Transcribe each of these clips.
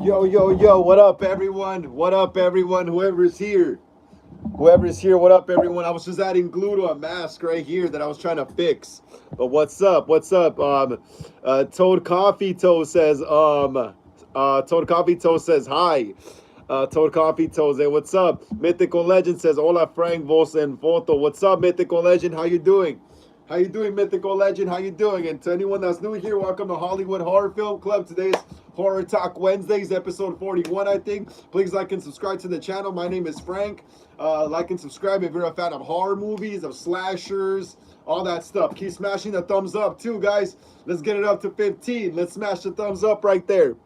Yo, yo, yo, what up, everyone? What up, everyone? Whoever's here. Whoever's here, what up, everyone? I was just adding glue to a mask right here that I was trying to fix. But what's up? What's up? Toad Coffee Toe says, Toad Coffee Toe says, hi. Toad Coffee Toe says, what's up? Mythical Legend says, hola, Frank, voz en foto. What's up, Mythical Legend? How you doing? How you doing, Mythical Legend? How you doing? And to anyone that's new here, welcome to Hollywood Horror Film Club. Today's Horror Talk Wednesdays, episode 41, I think. Please like and subscribe to the channel. My name is Frank. Like and subscribe if you're a fan of horror movies, of slashers, all that stuff. Keep smashing the thumbs up too, guys. Let's get it up to 15. Let's smash the thumbs up right there.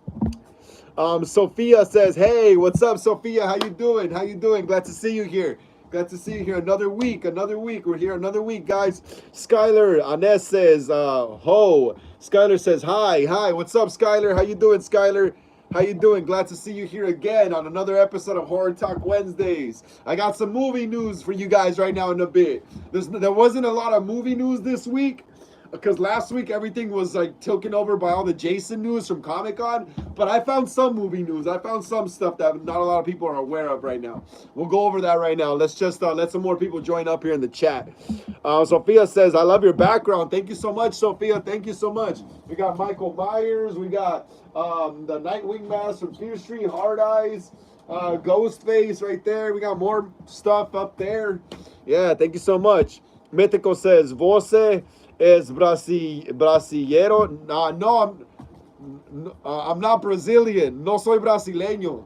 Sophia says, hey, what's up, Sophia? How you doing? How you doing? Glad to see you here. Glad to see you here. Another week. We're here another week, guys. Skylar Ines says, ho. Skylar says, hi. Hi, what's up, Skylar? How you doing, Skylar? How you doing? Glad to see you here again on another episode of Horror Talk Wednesdays. I got some movie news for you guys right now in a bit. There wasn't a lot of movie news this week, because last week everything was like taken over by all the Jason news from Comic-Con, but I found some movie news. I found some stuff that not a lot of people are aware of right now. We'll go over that right now. Let's just let some more people join up here in the chat. Sophia says, I love your background. Thank you so much, Sophia. Thank you so much. We got Michael Myers. We got the Nightwing mask from Fear Street, Hard Eyes, Ghostface right there. We got more stuff up there. Yeah, thank you so much. Mythical says, Voce es brasileiro. No, I'm not Brazilian. No soy brasileño.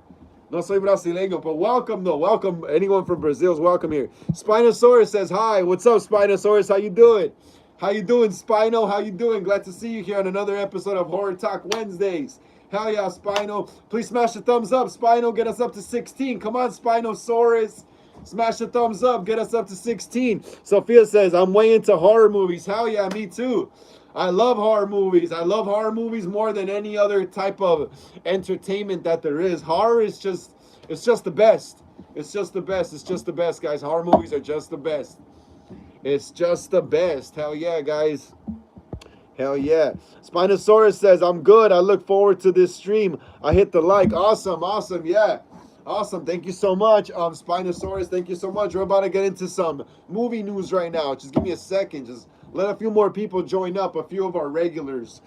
No soy brasileño. But welcome, though. Welcome. Anyone from Brazil is welcome here. Spinosaurus says, hi. What's up, Spinosaurus? How you doing? How you doing, Spino? How you doing? Glad to see you here on another episode of Horror Talk Wednesdays. Hell yeah, Spino. Please smash the thumbs up, Spino. Get us up to 16. Come on, Spinosaurus. Smash the thumbs up. Get us up to 16. Sophia says, I'm way into horror movies. Hell yeah, me too. I love horror movies. I love horror movies more than any other type of entertainment that there is. Horror is just, it's just the best. It's just the best. It's just the best, guys. Horror movies are just the best. It's just the best. Hell yeah, guys. Hell yeah. Spinosaurus says, I'm good. I look forward to this stream. I hit the like. Awesome, awesome, yeah. Awesome. Thank you so much, Spinosaurus. Thank you so much. We're about to get into some movie news right now. Just give me a second. Just let a few more people join up, a few of our regulars.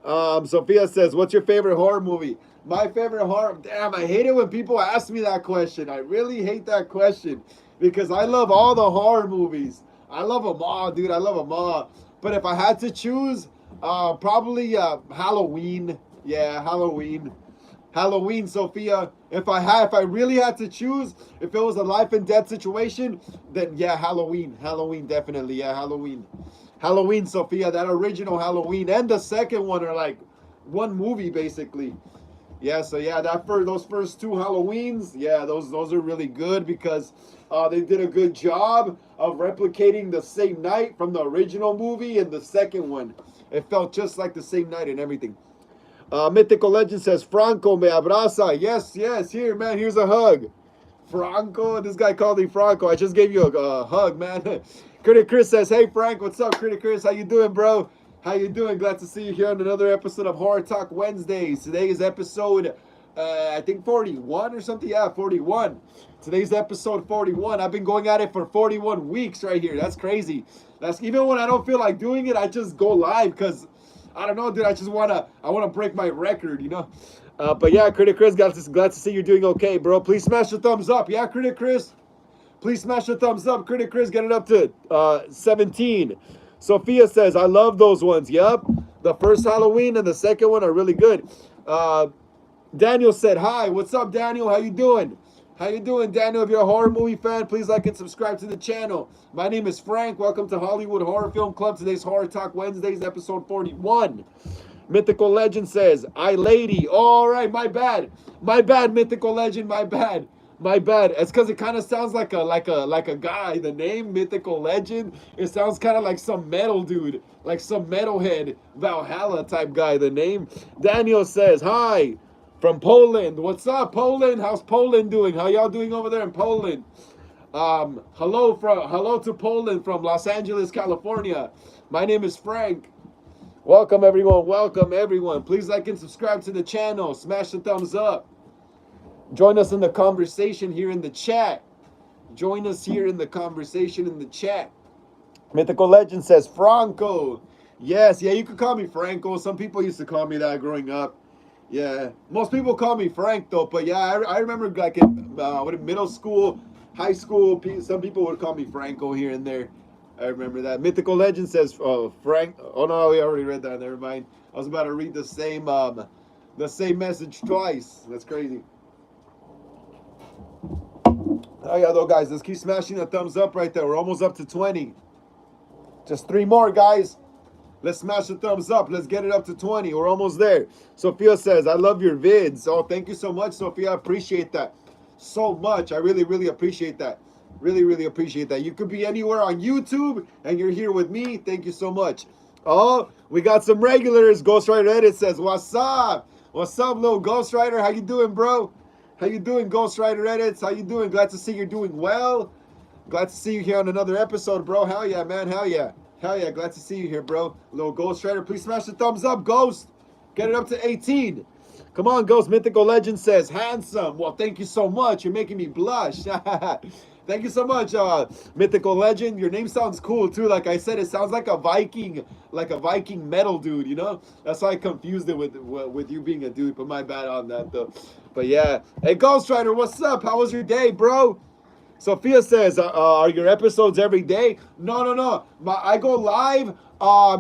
Sophia says, what's your favorite horror movie? My favorite horror... Damn, I hate it when people ask me that question. I really hate that question because I love all the horror movies. I love them all, dude. I love them all. But if I had to choose, probably Halloween. Yeah, Halloween. Halloween, Sophia. If I really had to choose, if it was a life and death situation, then yeah, Halloween. Halloween, definitely. Yeah, Halloween. Halloween, Sophia. That original Halloween and the second one are like one movie, basically. Yeah, so yeah, those first two Halloweens, yeah, those are really good because they did a good job of replicating the same night from the original movie and the second one. It felt just like the same night and everything. Mythical Legend says, Franco me abraza. Yes, yes, here, man, here's a hug. Franco, this guy called me Franco. I just gave you a hug, man. Critic Chris says, hey, Frank, what's up, Critic Chris? How you doing, bro? How you doing? Glad to see you here on another episode of Horror Talk Wednesdays. Today is episode, I think 41 or something. Yeah, 41. Today's episode 41. I've been going at it for 41 weeks right here. That's crazy. That's even when I don't feel like doing it, I just go live because... I don't know, dude. I want to break my record, you know. But yeah, Critic Chris, glad to see you're doing okay, bro. Please smash the thumbs up. Yeah, Critic Chris. Please smash the thumbs up. Critic Chris, get it up to 17. Sophia says, I love those ones. Yup. The first Halloween and the second one are really good. Daniel said, hi. What's up, Daniel? How you doing? How you doing, Daniel? If you're a horror movie fan, please like and subscribe to the channel. My name is Frank. Welcome to Hollywood Horror Film Club. Today's Horror Talk Wednesdays, episode 41. Mythical Legend says, I lady. All right, my bad. My bad, Mythical Legend. My bad. My bad. It's because it kind of sounds like a guy. The name Mythical Legend. It sounds kind of like some metal dude, like some metalhead Valhalla type guy. The name. Daniel says, hi. From Poland. What's up, Poland? How's Poland doing? How y'all doing over there in Poland? Hello to Poland from Los Angeles, California. My name is Frank. Welcome everyone. Welcome everyone. Please like and subscribe to the channel. Smash the thumbs up. Join us in the conversation here in the chat. Join us here in the conversation in the chat. Mythical Legend says Franco. Yes, yeah, you could call me Franco. Some people used to call me that growing up. Yeah, most people call me Frank though. But yeah, I remember like in middle school, high school, some people would call me Franco here and there. I remember that. Mythical Legend says Frank. Oh no, we already read that. Never mind. I was about to read the same message twice. That's crazy. Oh yeah, though, guys, let's keep smashing the thumbs up right there. We're almost up to 20. Just 3 more, guys. Let's smash the thumbs up. Let's get it up to 20. We're almost there. Sophia says, I love your vids. Oh, thank you so much, Sophia. I appreciate that so much. I really, really appreciate that. Really, really appreciate that. You could be anywhere on YouTube, and you're here with me. Thank you so much. Oh, we got some regulars. Ghost Rider Edit says, what's up? What's up, little Ghost Rider? How you doing, bro? How you doing, Ghost Rider Edits? How you doing? Glad to see you're doing well. Glad to see you here on another episode, bro. Hell yeah, man. Hell yeah. Hell yeah. Glad to see you here, bro. Little Ghost Rider, please smash the thumbs up, Ghost. Get it up to 18. Come on, Ghost. Mythical Legend says, handsome. Well, thank you so much. You're making me blush. Thank you so much, Mythical Legend. Your name sounds cool, too. Like I said, it sounds like a Viking metal dude, you know? That's why I confused it with you being a dude, but my bad on that, though. But yeah. Hey, Ghost Rider, what's up? How was your day, bro? Sophia says, are your episodes every day? No. I go live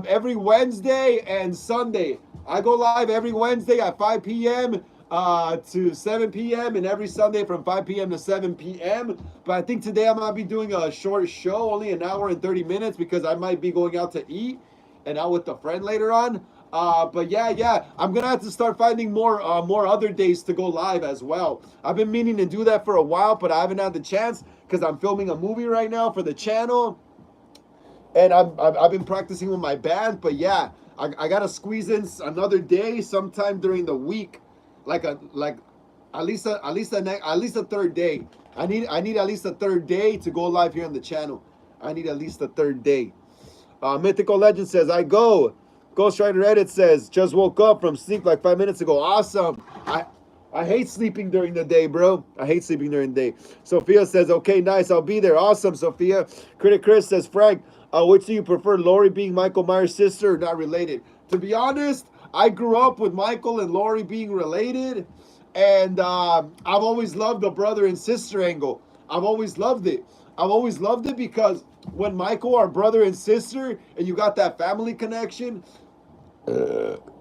every Wednesday and Sunday. I go live every Wednesday at 5 p.m. To 7 p.m. and every Sunday from 5 p.m. to 7 p.m. But I think today I might be doing a short show, only an hour and 30 minutes, because I might be going out to eat and out with a friend later on. But yeah, I'm gonna have to start finding more other days to go live as well. I've been meaning to do that for a while, but I haven't had the chance because I'm filming a movie right now for the channel, and I've been practicing with my band. But yeah, I gotta squeeze in another day sometime during the week, like at least a third day. I need at least a third day to go live here on the channel. I need at least a third day. Mythical Legend says, I go. Ghost Rider Edit says, just woke up from sleep like 5 minutes ago. Awesome. I hate sleeping during the day, bro. I hate sleeping during the day. Sophia says, okay, nice. I'll be there. Awesome, Sophia. Critic Chris says, Frank, which do you prefer, Lori being Michael Myers' sister or not related? To be honest, I grew up with Michael and Lori being related. And I've always loved the brother and sister angle. I've always loved it. I've always loved it because when Michael are brother and sister and you got that family connection,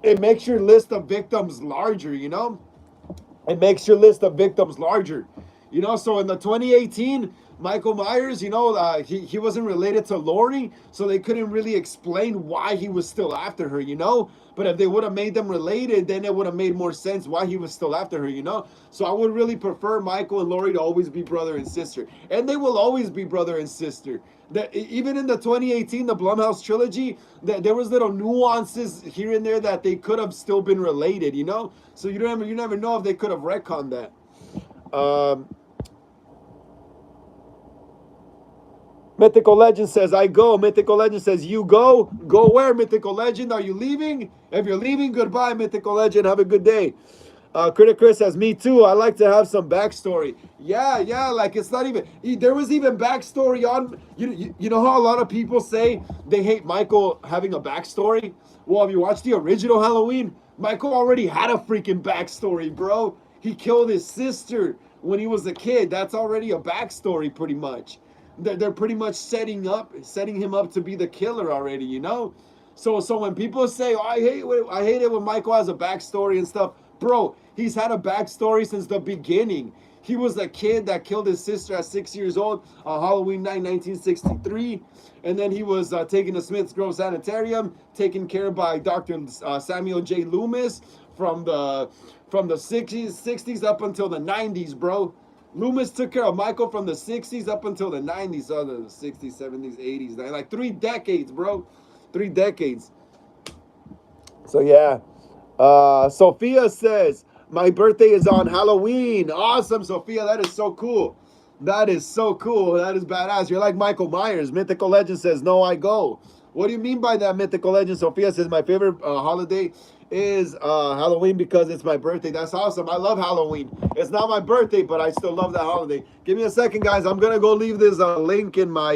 it makes your list of victims larger, you know? It makes your list of victims larger. You know, so in the 2018, Michael Myers, you know, he wasn't related to Lori, so they couldn't really explain why he was still after her, you know? But if they would have made them related, then it would have made more sense why he was still after her, you know? So I would really prefer Michael and Lori to always be brother and sister. And they will always be brother and sister. Even in the 2018, the Blumhouse trilogy, there was little nuances here and there that they could have still been related, you know? So you never know if they could have retconned that. Mythical Legend says, I go. Mythical Legend says, you go. Go where, Mythical Legend? Are you leaving? If you're leaving, goodbye, Mythical Legend. Have a good day. Critic Chris says, me too. I like to have some backstory. Yeah, like it's not even, there was even backstory on, you know how a lot of people say they hate Michael having a backstory? Well, if you watch the original Halloween, Michael already had a freaking backstory, bro. He killed his sister when he was a kid. That's already a backstory, pretty much. They're pretty much setting him up to be the killer already, you know? So when people say, oh, I hate it when Michael has a backstory and stuff, bro, he's had a backstory since the beginning. He was a kid that killed his sister at 6 years old on Halloween night, 1963. And then he was taken to Smith's Grove Sanitarium, taken care of by Dr. Samuel J. Loomis from the 60s up until the 90s, bro. Loomis took care of Michael from the 60s up until the 90s, so the 60s, 70s, 80s, like 3 decades, bro. 3 decades. So yeah. Sophia says, my birthday is on Halloween. Awesome, Sophia. That is so cool. That is so cool. That is badass. You're like Michael Myers. Mythical Legend says, no, I go. What do you mean by that, Mythical Legend? Sophia says my favorite holiday is Halloween because it's my birthday. That's awesome. I love Halloween. It's not my birthday, but I still love that holiday. Give me a second, guys. I'm gonna go leave this link in my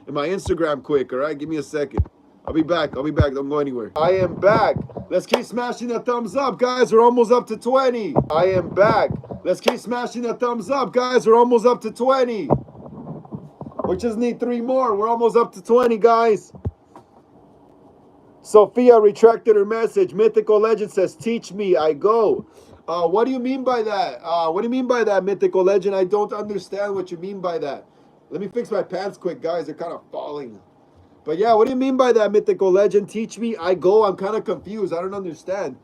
Instagram quick. All right, give me a second. I'll be back. I'll be back. Don't go anywhere. I am back. Let's keep smashing the thumbs up, guys. We're almost up to 20. I am back. Let's keep smashing the thumbs up, guys. We're almost up to 20. We just need 3 more. We're almost up to 20, guys. Sophia retracted her message. Mythical Legend says, teach me, I go. What do you mean by that? What do you mean by that, Mythical Legend? I don't understand what you mean by that. Let me fix my pants quick, guys. They're kind of falling. But yeah, what do you mean by that, Mythical Legend? Teach me, I go. I'm kind of confused. I don't understand.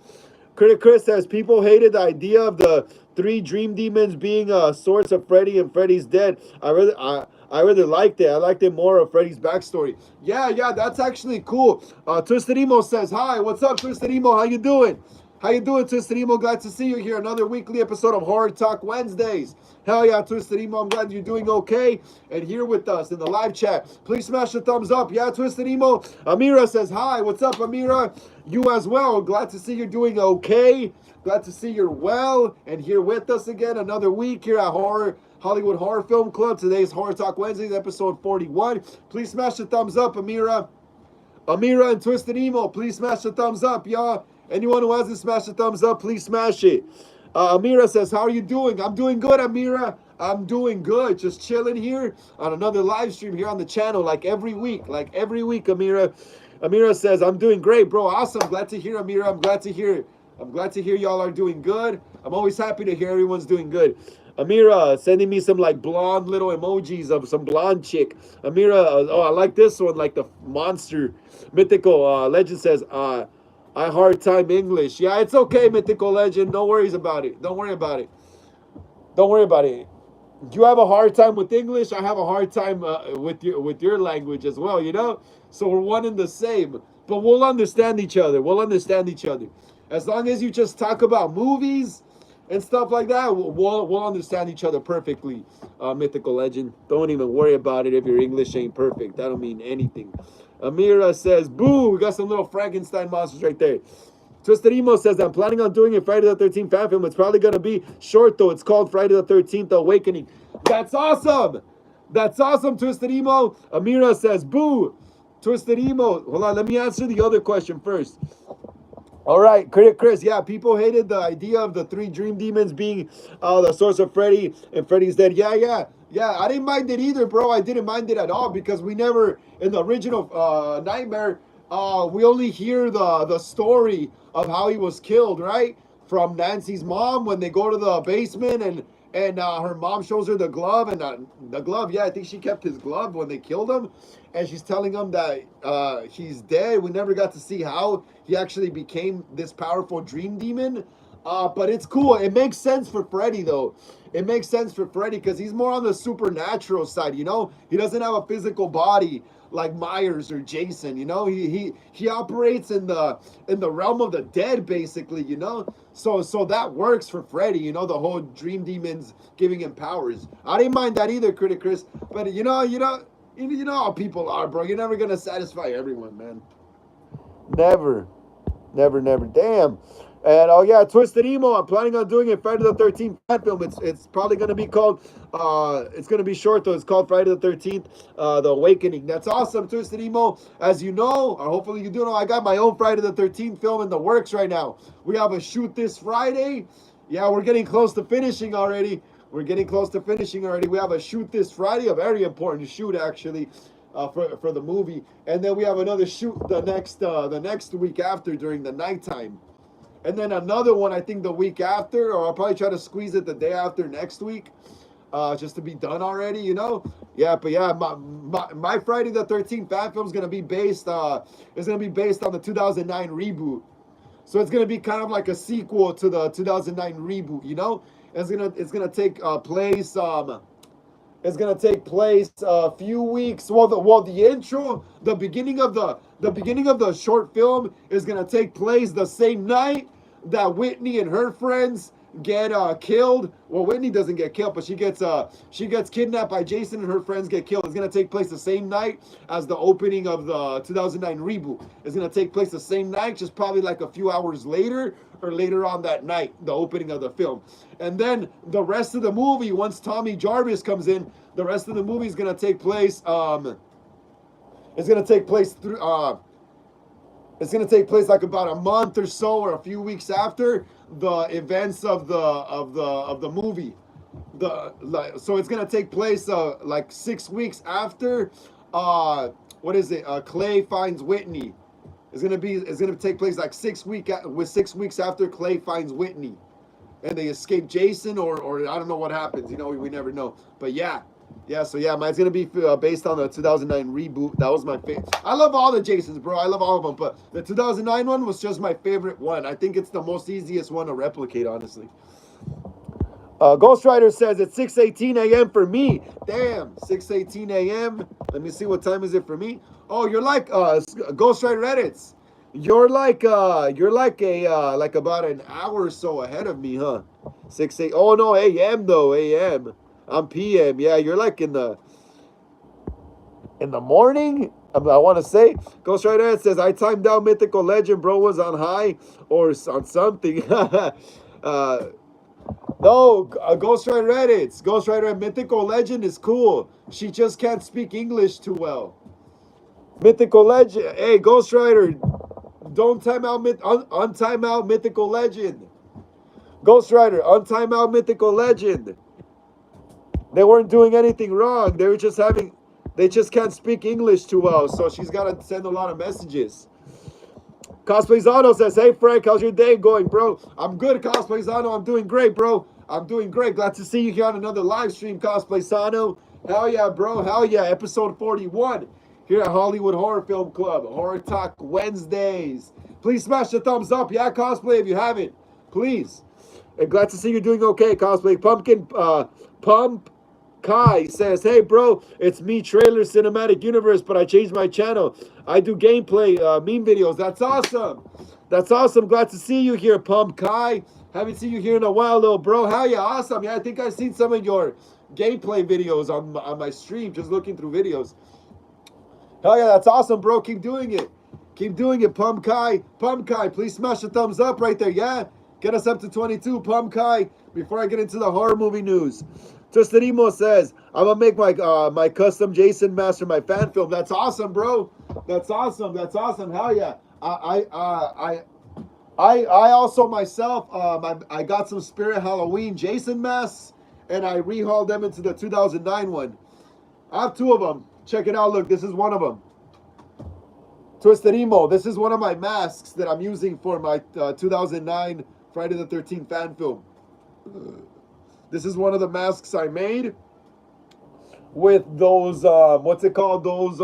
Critic Chris says, people hated the idea of the 3 dream demons being a source of Freddy and Freddy's dead. I really liked it. I liked it more of Freddy's backstory. Yeah, that's actually cool. Twisted Emo says, hi, what's up, Twisted Emo? How you doing? How you doing, Twisted Emo? Glad to see you here. Another weekly episode of Horror Talk Wednesdays. Hell yeah, Twisted Emo. I'm glad you're doing okay and here with us in the live chat. Please smash the thumbs up. Yeah, Twisted Emo. Amira says, hi. What's up, Amira? You as well. Glad to see you're doing okay. Glad to see you're well and here with us again. Another week here at Hollywood Horror Film Club. Today's Horror Talk Wednesdays, episode 41. Please smash the thumbs up, Amira. Amira and Twisted Emo, please smash the thumbs up, y'all. Anyone who hasn't smashed the thumbs up, please smash it. Amira says, how are you doing? I'm doing good, Amira. I'm doing good. Just chilling here on another live stream here on the channel like every week. Like every week, Amira. Amira says, I'm doing great, bro. Awesome. Glad to hear, Amira. I'm glad to hear. I'm glad to hear y'all are doing good. I'm always happy to hear everyone's doing good. Amira sending me some like blonde little emojis of some blonde chick. Amira, oh, I like this one, like the monster. Mythical Legend says, I hard time English. Yeah, it's okay, Mythical Legend. No worries about it. Don't worry about it. Don't worry about it. You have a hard time with English. I have a hard time with your language as well. You know, so we're one and the same. But we'll understand each other. We'll understand each other. As long as you just talk about movies and stuff like that, we'll understand each other perfectly. Mythical Legend. Don't even worry about it if your English ain't perfect. That don't mean anything. Amira says, boo, we got some little Frankenstein monsters right there. Twisted Emo says, I'm planning on doing a Friday the 13th fan film. It's probably going to be short, though. It's called Friday the 13th Awakening. That's awesome. That's awesome, Twisted Emo. Amira says, boo. Twisted Emo. Hold on, let me answer the other question first. All right, Critic Chris. Yeah, people hated the idea of the 3 dream demons being the source of Freddy and Freddy's dead. Yeah. I didn't mind it either, bro. I didn't mind it at all because we never, in the original Nightmare, we only hear the story of how he was killed, right? From Nancy's mom when they go to the basement and her mom shows her the glove and the glove. Yeah, I think she kept his glove when they killed him. And she's telling him that he's dead. We never got to see how he actually became this powerful dream demon. But it's cool. It makes sense for Freddy, though. It makes sense for Freddy because he's more on the supernatural side, you know? He doesn't have a physical body like Myers or Jason, you know? He operates in the realm of the dead, basically, you know? So that works for Freddy, you know, the whole dream demons giving him powers. I didn't mind that either, Critic Chris. But you know how people are, bro. You're never gonna satisfy everyone, man. Never. Damn. And oh yeah, Twisted Emo. I'm planning on doing a Friday the 13th fan film. It's probably gonna be called. It's gonna be short though. It's called Friday the 13th, The Awakening. That's awesome, Twisted Emo. As you know, or hopefully you do know, I got my own Friday the 13th film in the works right now. We have a shoot this Friday. Yeah, we're getting close to finishing already. We have a shoot this Friday, a very important shoot actually, for the movie. And then we have another shoot the next week after during the nighttime. And then another one, I think the week after, or I'll probably try to squeeze it the day after next week, just to be done already, you know? Yeah, but yeah, my Friday the 13th fan film is gonna be based on the 2009 reboot. So it's gonna be kind of like a sequel to the 2009 reboot, you know? It's gonna take place. It's gonna take place a few weeks. The intro, the beginning of the short film is gonna take place the same night that Whitney and her friends get killed. Well, Whitney doesn't get killed, but she gets kidnapped by Jason, and her friends get killed. It's gonna take place the same night as the opening of the 2009 reboot. It's gonna take place the same night, just probably like a few hours later or later on that night, the opening of the film. And then the rest of the movie, once Tommy Jarvis comes in, the rest of the movie is gonna take place. It's gonna take place through. It's gonna take place like about a month or so, or a few weeks after the events of the movie. So it's gonna take place like 6 weeks after. What is it? Clay finds Whitney. It's gonna take place like 6 weeks after Clay finds Whitney, and they escape Jason, or I don't know what happens. You know, we never know. But yeah. Yeah, so yeah, mine's gonna be based on the 2009 reboot. That was my favorite. I love all the Jasons, bro. I love all of them, but the 2009 one was just my favorite one. I think it's the most easiest one to replicate, honestly. Ghost Rider says it's 6:18 a.m. for me. Damn, 6:18 a.m. Let me see, what time is it for me? Oh, you're like Ghost Rider edits. You're like like about an hour or so ahead of me, huh? 6 8. Oh no, a.m. though, a.m. I'm PM. Yeah, you're like in the morning. I want to say Ghost Rider says I timed out Mythical Legend. Bro was on high or on something. No, Ghost Rider edits. Ghost Rider Mythical Legend is cool. She just can't speak English too well. Mythical Legend. Hey, Ghost Rider, don't time out untime out Mythical Legend. Ghost Rider, untime out Mythical Legend. They weren't doing anything wrong. They just can't speak English too well. So she's got to send a lot of messages. Cosplayzano says, hey, Frank, how's your day going, bro? I'm good, Cosplayzano. I'm doing great, bro. I'm doing great. Glad to see you here on another live stream, Cosplayzano. Hell yeah, bro. Hell yeah. Episode 41 here at Hollywood Horror Film Club. Horror Talk Wednesdays. Please smash the thumbs up. Yeah, Cosplay, if you haven't. Please. And glad to see you're doing okay, Cosplay. Pump Kai says, hey, bro, it's me, Trailer Cinematic Universe, but I changed my channel. I do gameplay meme videos. That's awesome. That's awesome. Glad to see you here, Pump Kai. Haven't seen you here in a while, little bro. Hell yeah, awesome. Yeah, I think I've seen some of your gameplay videos on my stream, just looking through videos. Hell yeah, that's awesome, bro. Keep doing it. Keep doing it, Pump Kai. Pump Kai, please smash the thumbs up right there, yeah? Get us up to 22, Pump Kai, before I get into the horror movie news. Tostadimo says, I'm gonna make my custom Jason mask for my fan film. That's awesome, bro. That's awesome. That's awesome. Hell yeah. I also myself I got some Spirit Halloween Jason masks, and I rehauled them into the 2009 one. I have two of them. Check it out. Look, this is one of them. Twisted Emo. This is one of my masks that I'm using for my 2009 Friday the 13th fan film. This is one of the masks I made with those, what's it called? Those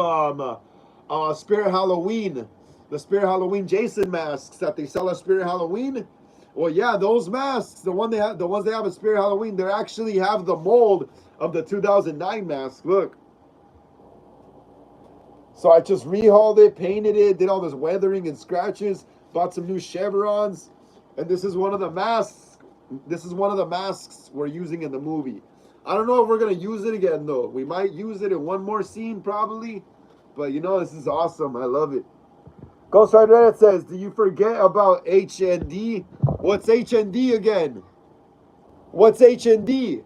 Spirit Halloween, the Spirit Halloween Jason masks that they sell at Spirit Halloween. Well, yeah, those masks, the ones they have at Spirit Halloween, they actually have the mold of the 2009 mask. Look. So I just rehauled it, painted it, did all this weathering and scratches, bought some new chevrons, and this is one of the masks. This is one of the masks we're using in the movie. I don't know if we're gonna use it again though. We might use it in one more scene probably, but you know, this is awesome. I love it. Ghost Rider Reddit says, "Do you forget about HND? What's HND again? What's HND?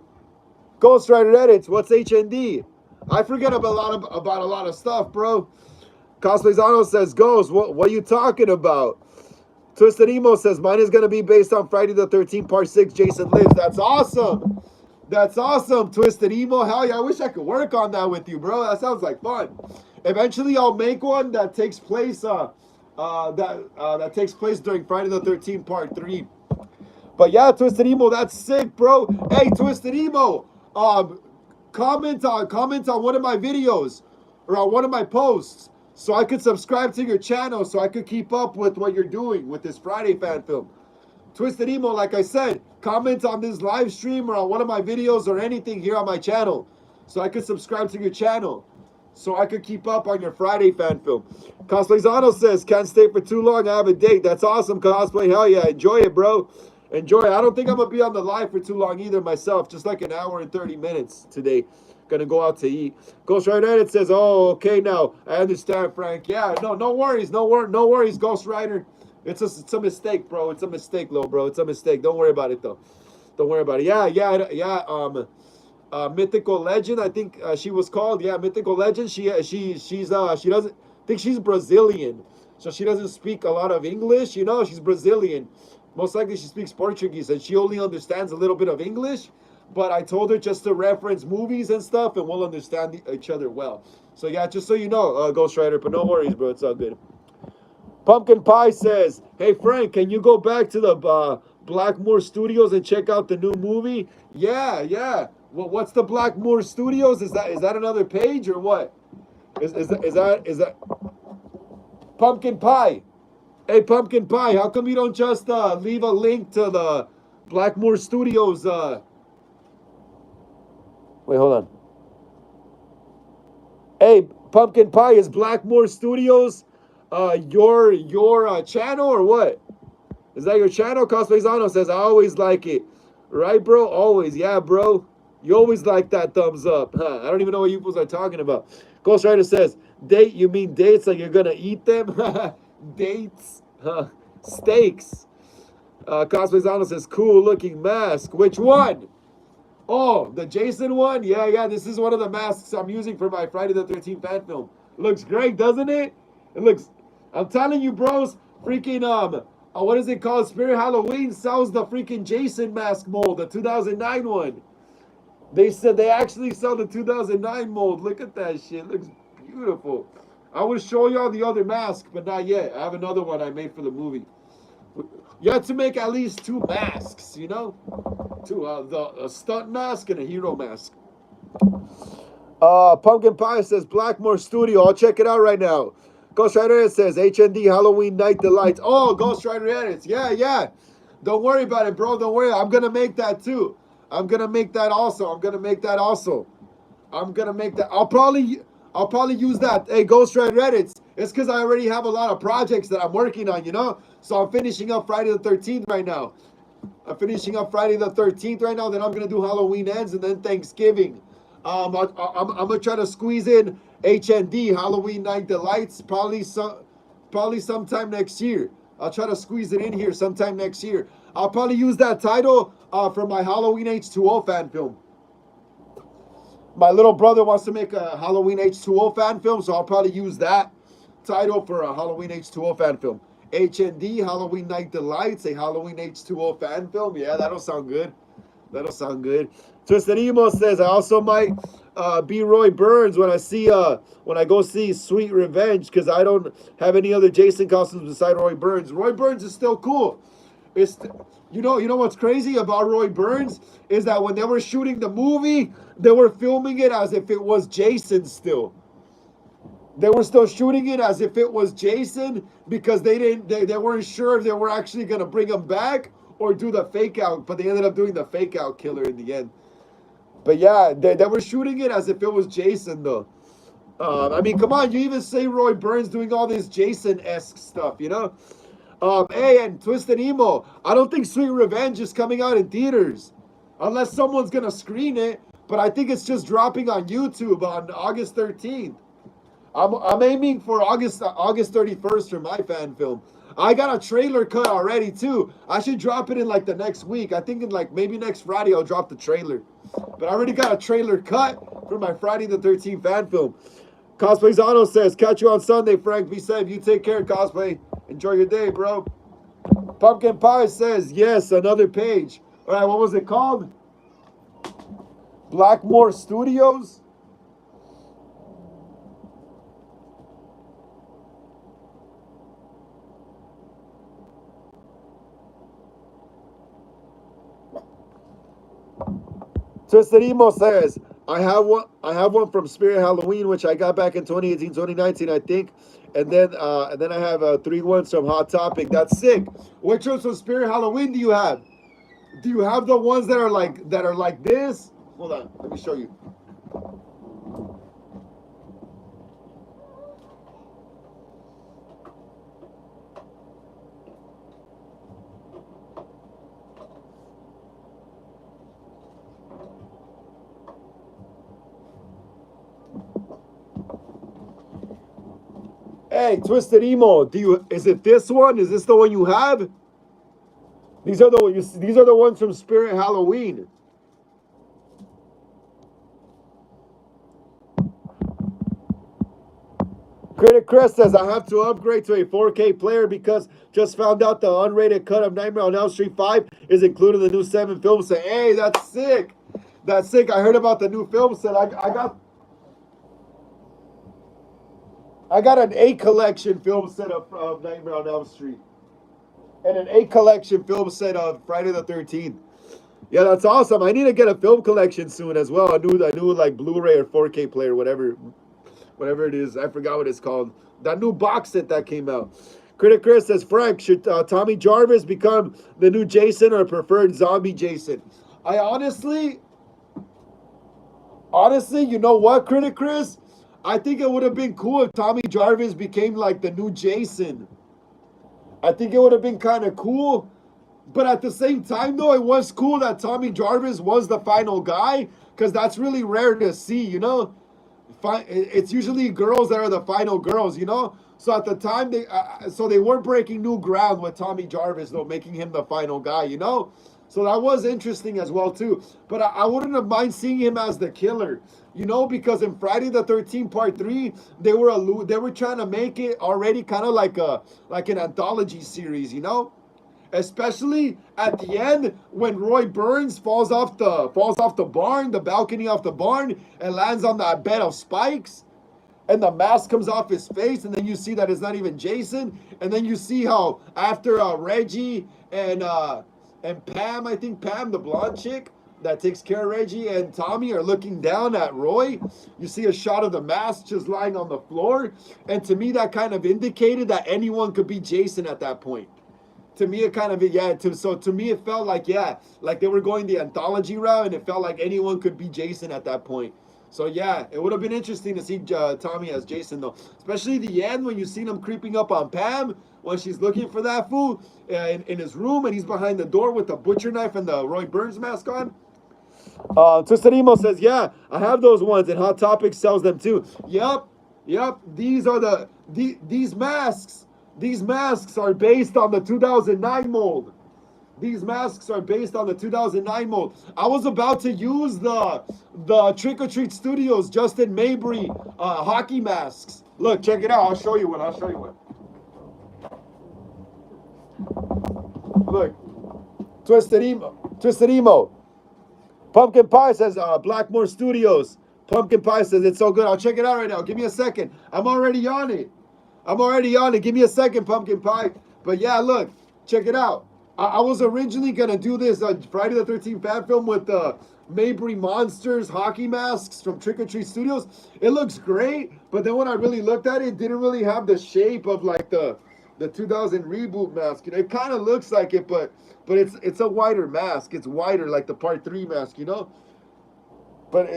Ghost Rider Edits. What's HND? I forget about a lot of stuff, bro." Cosplayzano says, "Ghost, what are you talking about?" Twisted Emo says, "Mine is gonna be based on Friday the 13th Part 6. Jason Lives." That's awesome. That's awesome, Twisted Emo. Hell yeah, I wish I could work on that with you, bro. That sounds like fun. Eventually, I'll make one that takes place that takes place during Friday the 13th Part 3. But yeah, Twisted Emo, that's sick, bro. Hey, Twisted Emo, comment on one of my videos or on one of my posts so I could subscribe to your channel so I could keep up with what you're doing with this Friday fan film. Twisted Emo, like I said, comment on this live stream or on one of my videos or anything here on my channel so I could subscribe to your channel so I could keep up on your Friday fan film. Cosplayzano says, "Can't stay for too long, I have a date." That's awesome, Cosplay. Hell yeah, enjoy it, bro. Enjoy. I don't think I'm gonna be on the live for too long either myself. Just like an hour and 30 minutes today. Gonna go out to eat. Ghost Rider Edit says, "Oh, okay, now I understand, Frank. Yeah, no worries, no worries, Ghost Rider. It's a mistake, bro. It's a mistake, low, bro. It's a mistake. Don't worry about it though. Don't worry about it. Yeah. Mythical Legend. I think she was called. Yeah, Mythical Legend. She doesn't think she's Brazilian, so she doesn't speak a lot of English. You know, she's Brazilian. Most likely she speaks Portuguese, and she only understands a little bit of English. But I told her just to reference movies and stuff, and we'll understand each other well. So yeah, just so you know, Ghost Rider. But no worries, bro. It's all good. Pumpkin Pie says, "Hey Frank, can you go back to the Blackmore Studios and check out the new movie?" Yeah. Well, what's the Blackmore Studios? Is that another page or what? Is that Pumpkin Pie? Hey Pumpkin Pie, how come you don't just leave a link to the Blackmore Studios? Wait, hold on. Hey Pumpkin Pie, is Blackmore Studios your channel or what? Is that your channel? Cosplayzano says, I always like it. Right, bro? Always. Yeah, bro. You always like that thumbs up. Huh? I don't even know what you fools are talking about. Ghost Rider says, date, you mean dates like you're going to eat them? Dates. Huh? Steaks. Cosplayzano says, cool looking mask. Which one? Oh, the Jason one? Yeah. This is one of the masks I'm using for my Friday the 13th fan film. Looks great, doesn't it? It looks, I'm telling you, bros, freaking, what is it called? Spirit Halloween sells the freaking Jason mask mold, the 2009 one. They said they actually sell the 2009 mold. Look at that shit. It looks beautiful. I would show y'all the other mask, but not yet. I have another one I made for the movie. You have to make at least two masks, you know? Two, a stunt mask and a hero mask. Pumpkin Pie says Blackmore Studio. I'll check it out right now. Ghost Rider Edits says HND Halloween Night Delights. Oh, Ghost Rider Edits. Yeah. Don't worry about it, bro. Don't worry. I'm gonna make that too. I'm gonna make that also. I'm gonna make that. I'll probably use that. Hey, Ghost Rider Edits. It's because I already have a lot of projects that I'm working on, you know? So I'm finishing up Friday the 13th right now. Then I'm gonna do Halloween Ends and then Thanksgiving. I'm gonna try to squeeze in HND Halloween Night Delights probably sometime next year. I'll try to squeeze it in here sometime next year. I'll probably use that title for my Halloween H2O fan film. My little brother wants to make a Halloween H2O fan film, so I'll probably use that title for a Halloween H2O fan film. HND Halloween Night Delights, a Halloween H2O fan film. Yeah, that'll sound good. Twisted Emo says I also might be Roy Burns when I go see Sweet Revenge because I don't have any other Jason costumes beside Roy Burns. Roy Burns is still cool. It's you know what's crazy about Roy Burns is that when they were shooting the movie, they were filming it as if it was Jason still. They were still shooting it as if it was Jason because they weren't sure if they were actually gonna bring him back or do the fake out, but they ended up doing the fake out killer in the end. But yeah, they were shooting it as if it was Jason though. I mean, come on, you even say Roy Burns doing all this Jason-esque stuff, you know? Hey, and Twisted Emo, I don't think Sweet Revenge is coming out in theaters unless someone's gonna screen it. But I think it's just dropping on YouTube on August 13th. I'm aiming for August 31st for my fan film. I got a trailer cut already too. I should drop it in like the next week. I think in like maybe next Friday I'll drop the trailer. But I already got a trailer cut for my Friday the 13th fan film. Cosplayzano says, catch you on Sunday, Frank. Be safe. You take care, Cosplay. Enjoy your day, bro. Pumpkin Pie says, yes, another page. All right, what was it called? Blackmore Studios? Twisted Emo says, I have one from Spirit Halloween, which I got back in 2018, 2019, I think. And then I have 3 ones from Hot Topic. That's sick. Which ones from Spirit Halloween do you have? Do you have the ones that are like this? Hold on, let me show you. Hey, Twisted Emo, is it this one? Is this the one you have? These are the ones from Spirit Halloween. Critic Chris says, I have to upgrade to a 4K player because just found out the unrated cut of Nightmare on Elm Street 5 is included in the new 7 film set. Hey, that's sick. That's sick. I heard about the new film set. I got an 8 collection film set of Nightmare on Elm Street. And an 8 collection film set of Friday the 13th. Yeah, that's awesome. I need to get a film collection soon as well. I knew like Blu-ray or 4K player, whatever it is. I forgot what it's called. That new box set that came out. Critic Chris says, Frank, should Tommy Jarvis become the new Jason or preferred zombie Jason? I honestly, you know what, Critic Chris? I think it would have been cool if Tommy Jarvis became like the new Jason. I think it would have been kind of cool. But at the same time, though, it was cool that Tommy Jarvis was the final guy because that's really rare to see, you know? It's usually girls that are the final girls, you know? So at the time, they weren't breaking new ground with Tommy Jarvis, though, making him the final guy, you know? So that was interesting as well, too. But I wouldn't have mind seeing him as the killer, you know? Because in Friday the 13th Part 3, they were trying to make it already kind of like an anthology series, you know? Especially at the end when Roy Burns falls off the barn, the balcony off the barn, and lands on that bed of spikes, and the mask comes off his face, and then you see that it's not even Jason, and then you see how after Reggie and Pam, I think Pam, the blonde chick that takes care of Reggie, and Tommy are looking down at Roy, you see a shot of the mask just lying on the floor, and to me that kind of indicated that anyone could be Jason at that point. To me, it kind of, to me, it felt like they were going the anthology route, and it felt like anyone could be Jason at that point. So, yeah, it would have been interesting to see Tommy as Jason, though. Especially the end when you seen him creeping up on Pam when she's looking for that food in his room, and he's behind the door with the butcher knife and the Roy Burns mask on. Twisted Emo says, yeah, I have those ones, and Hot Topic sells them, too. Yep, these are these masks. These masks are based on the 2009 mold. These masks are based on the 2009 mold. I was about to use the Trick or Treat Studios Justin Mabry hockey masks. Look, check it out. I'll show you one. Look, Twisted Emo. Pumpkin Pie says Blackmore Studios. Pumpkin Pie says it's so good. I'll check it out right now. Give me a second. I'm already on it. Give me a second, Pumpkin Pie. But yeah, look, check it out. I was originally going to do this Friday the 13th fan film with the Mabry Monsters hockey masks from Trick or Treat Studios. It looks great, but then when I really looked at it, it didn't really have the shape of like the 2000 reboot mask. You know, it kind of looks like it, but it's a wider mask. It's wider, like the Part 3 mask, you know? But,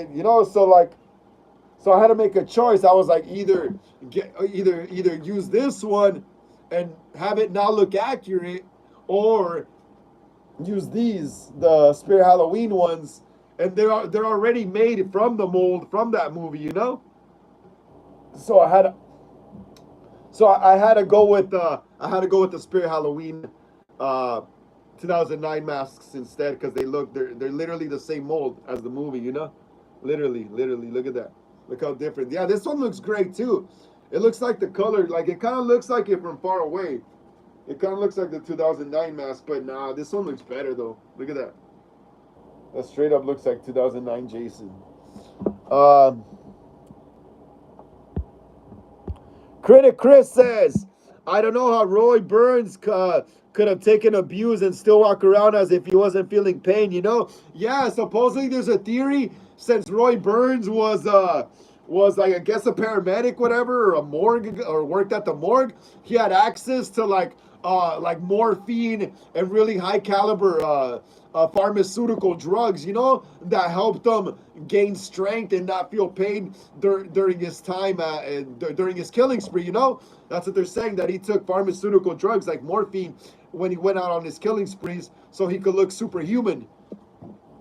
so I had to make a choice. I was like, either use this one and have it not look accurate, or use the Spirit Halloween ones, and they're already made from the mold from that movie, you know. So I had to go with the Spirit Halloween 2009 masks instead, because they're literally the same mold as the movie, you know. Literally, look at that. Look how different. Yeah, this one looks great too. It looks like the color, like it kind of looks like it from far away. It kind of looks like the 2009 mask, but nah, this one looks better though. Look at that. That straight up looks like 2009 Jason. Critic Chris says, I don't know how Roy Burns could have taken abuse and still walk around as if he wasn't feeling pain, you know? Yeah, supposedly there's a theory, since Roy Burns was like, I guess, a paramedic, whatever, or a morgue, or worked at the morgue, he had access to like morphine and really high caliber pharmaceutical drugs, you know, that helped him gain strength and not feel pain during his time during his killing spree, you know. That's what they're saying, that he took pharmaceutical drugs like morphine when he went out on his killing sprees, so he could look superhuman,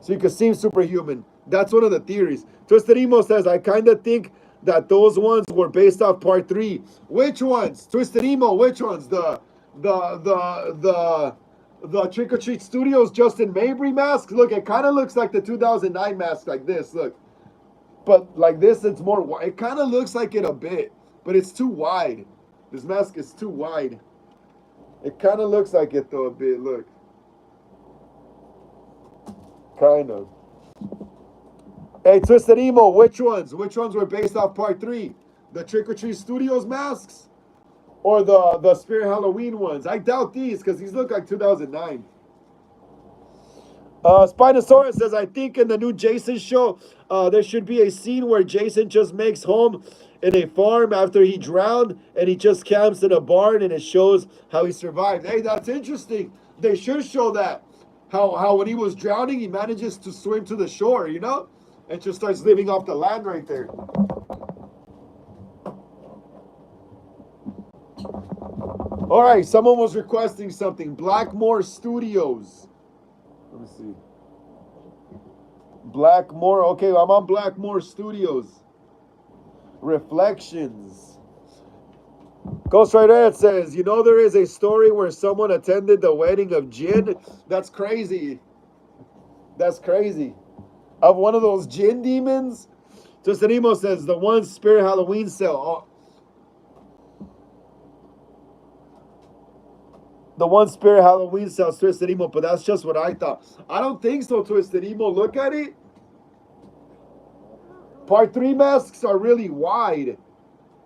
so he could seem superhuman. That's one of the theories. Twisted Emo says, I kind of think that those ones were based off part three. Which ones? Twisted Emo. Which ones? The Trick or Treat Studios Justin Mabry mask. Look, it kind of looks like the 2009 mask, like this. Look, but like this, it's more. It kind of looks like it a bit, but it's too wide. This mask is too wide. It kind of looks like it though a bit. Look, kind of. Hey, Twisted Emo, which ones? Which ones were based off part three? The Trick or Treat Studios masks or the Spirit Halloween ones? I doubt these because these look like 2009. Spinosaurus says, I think in the new Jason show, there should be a scene where Jason just makes home in a farm after he drowned and he just camps in a barn and it shows how he survived. Hey, that's interesting. They should show that. How when he was drowning, he manages to swim to the shore, you know? And just starts living off the land right there. All right, someone was requesting something. Blackmore Studios. Let me see. Blackmore. Okay, I'm on Blackmore Studios. Reflections. Ghost Rider, it says, you know, there is a story where someone attended the wedding of Jin. That's crazy. That's crazy. Of one of those Jin demons. Justin Emo says, the one Spirit Halloween sale. Oh. The one Spirit Halloween sells Twisted Emo, but that's just what I thought. I don't think so, Twisted Emo. Look at it. Part 3 masks are really wide.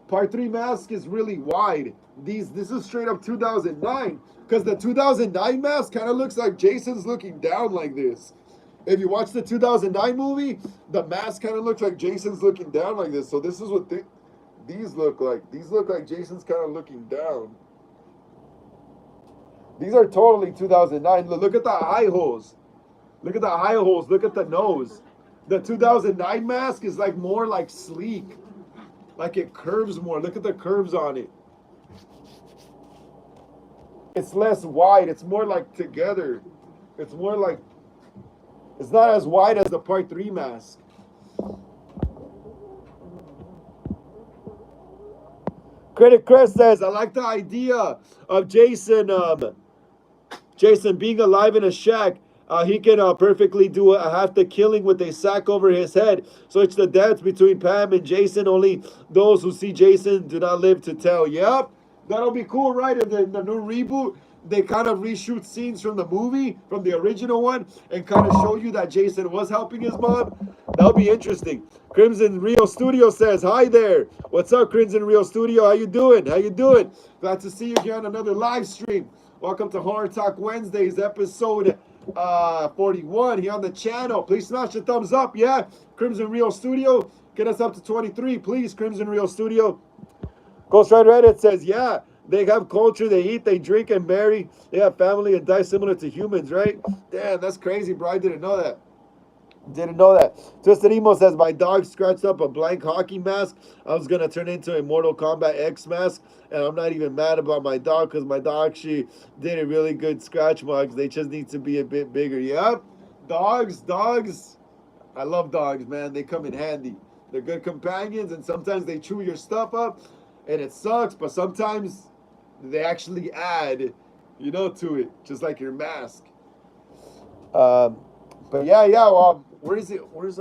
Part 3 mask is really wide. This is straight up 2009. Because the 2009 mask kind of looks like Jason's looking down like this. If you watch the 2009 movie, the mask kind of looks like Jason's looking down like this. So this is what these look like. These look like Jason's kind of looking down. These are totally 2009. Look at the eye holes. Look at the eye holes. Look at the nose. The 2009 mask is like more like sleek. Like it curves more. Look at the curves on it. It's less wide. It's more like together. It's more like, it's not as wide as the part 3 mask. Critic Chris says, I like the idea of Jason being alive in a shack. He can perfectly do half the killing with a sack over his head. So it's the dance between Pam and Jason. Only those who see Jason do not live to tell. Yep, that'll be cool, right? In the new reboot, they kind of reshoot scenes from the movie, from the original one, and kind of show you that Jason was helping his mom. That'll be interesting. Crimson Rio Studio says, hi there. What's up, Crimson Rio Studio? How you doing? How you doing? Glad to see you here on another live stream. Welcome to Horror Talk Wednesdays, episode 41 here on the channel. Please smash the thumbs up. Yeah, Crimson Rio Studio, get us up to 23, please. Crimson Rio Studio. Ghost Rider Reddit says, yeah, they have culture, they eat, they drink and marry, they have family and die similar to humans, right? Damn, that's crazy, bro. I didn't know that. Didn't know that. Twisted Emo says, my dog scratched up a blank hockey mask. I was going to turn into a Mortal Kombat X mask. And I'm not even mad about my dog because my dog actually did a really good scratch marks. They just need to be a bit bigger. Yep. Dogs. I love dogs, man. They come in handy. They're good companions. And sometimes they chew your stuff up. And it sucks. But sometimes they actually add, to it. Just like your mask. But yeah. Where is it? Where's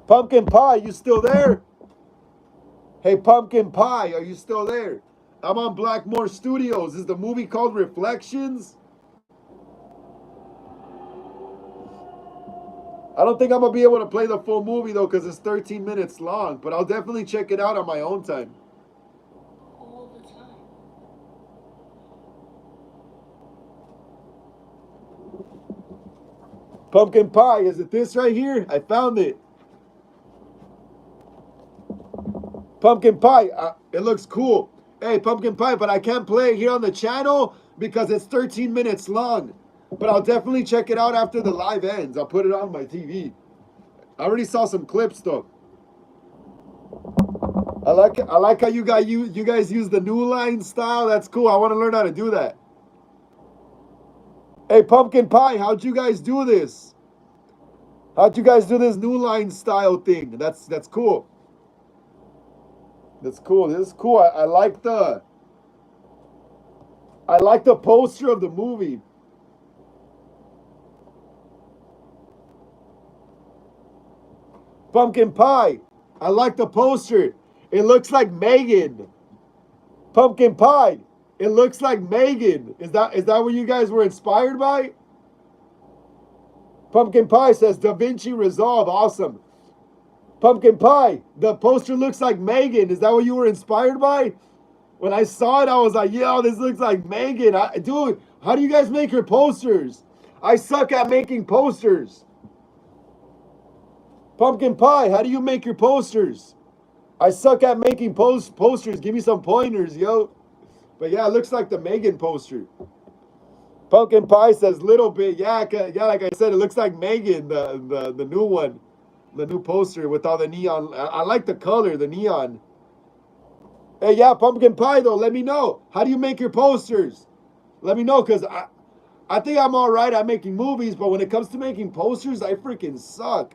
Pumpkin Pie? You still there? Hey, Pumpkin Pie, are you still there? I'm on Blackmore Studios. Is the movie called Reflections? I don't think I'm gonna be able to play the full movie though, because it's 13 minutes long. But I'll definitely check it out on my own time. All the time. Pumpkin Pie, is it this right here? I found it. Pumpkin Pie, it looks cool. Hey, Pumpkin Pie, but I can't play it here on the channel because it's 13 minutes long. But I'll definitely check it out after the live ends. I'll put it on my TV. I already saw some clips though. I like how you guys use the New Line style. That's cool. I want to learn how to do that. Hey, Pumpkin Pie, how'd you guys do this? How'd you guys do this new line style thing? That's cool. That's cool. This is cool. I like the poster of the movie. Pumpkin pie. I like the poster. It looks like Megan. Pumpkin pie. It looks like Megan. Is that what you guys were inspired by? Pumpkin pie says Da Vinci Resolve. Awesome. Pumpkin pie. The poster looks like Megan. Is that what you were inspired by? When I saw it, I was like, yo, this looks like Megan. Dude, how do you guys make your posters? I suck at making posters. Pumpkin pie, how do you make your posters? I suck at making posters. Give me some pointers, yo. But yeah, it looks like the Megan poster. Pumpkin pie says little bit. Yeah, yeah. Like I said, it looks like Megan, the new one, the new poster with all the neon. I like the color, the neon. Hey, yeah, pumpkin pie though. Let me know. How do you make your posters? Let me know, cause I think I'm all right at making movies, but when it comes to making posters, I freaking suck.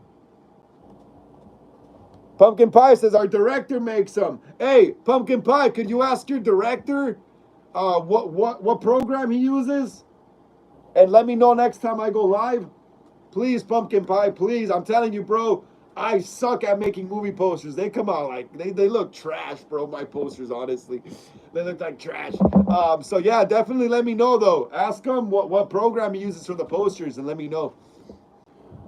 Pumpkin Pie says our director makes them. Hey, Pumpkin Pie, could you ask your director what program he uses? And let me know next time I go live. Please, Pumpkin Pie, please. I'm telling you, bro, I suck at making movie posters. They come out like they look trash, bro. My posters, honestly, they look like trash. So yeah, definitely let me know though. Ask him what program he uses for the posters, and let me know.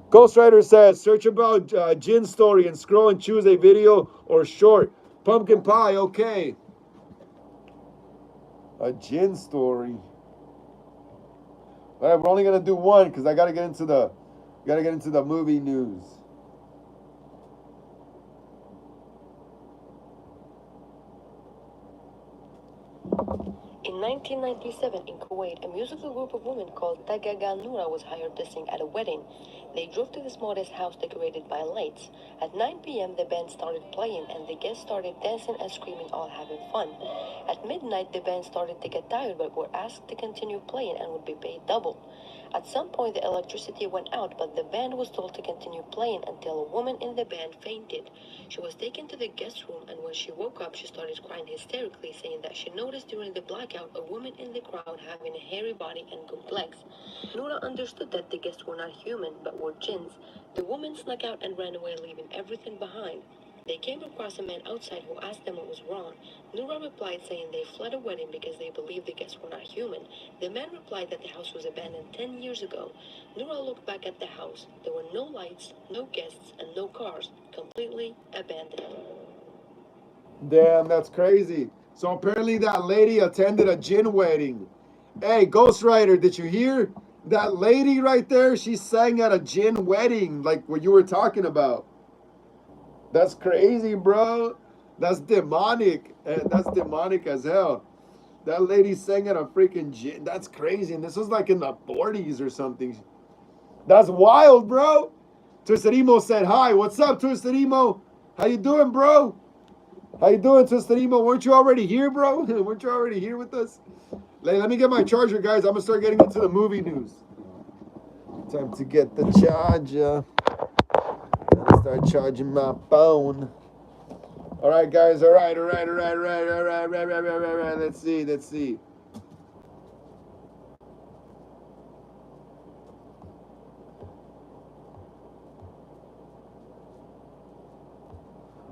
Ghostwriter says, search about Jin story and scroll and choose a video or short. Pumpkin pie, okay. A Jin story. All right, we're only gonna do one because I gotta get into the movie news. In 1997, in Kuwait, a musical group of women called Tagaga Nura was hired to sing at a wedding. They drove to this modest house decorated by lights. At 9 p.m., the band started playing, and the guests started dancing and screaming, all having fun. At midnight, the band started to get tired, but were asked to continue playing and would be paid double. At some point, the electricity went out, but the band was told to continue playing until a woman in the band fainted. She was taken to the guest room, and when she woke up, she started crying hysterically, saying that she noticed during the blackout a woman in the crowd having a hairy body and complex. Nura understood that the guests were not human, but were jinns. The woman snuck out and ran away, leaving everything behind. They came across a man outside who asked them what was wrong. Nura replied saying they fled a wedding because they believed the guests were not human. The man replied that the house was abandoned 10 years ago. Nura looked back at the house. There were no lights, no guests, and no cars. Completely abandoned. Damn, that's crazy. So apparently that lady attended a Jin wedding. Hey, Ghostwriter, did you hear? That lady right there, she sang at a Jin wedding, like what you were talking about. That's crazy, bro. That's demonic. That's demonic as hell. That lady sang at a freaking gym. That's crazy. And this was like in the 40s or something. That's wild, bro. Twisterimo said hi. What's up, Twisterimo? How you doing, bro? How you doing, Twisterimo? Weren't you already here, bro? Weren't you already here with us? Let me get my charger, guys. I'm going to start getting into the movie news. Time to get the charger. Gotta start charging my phone. All right, guys. All right. Let's see.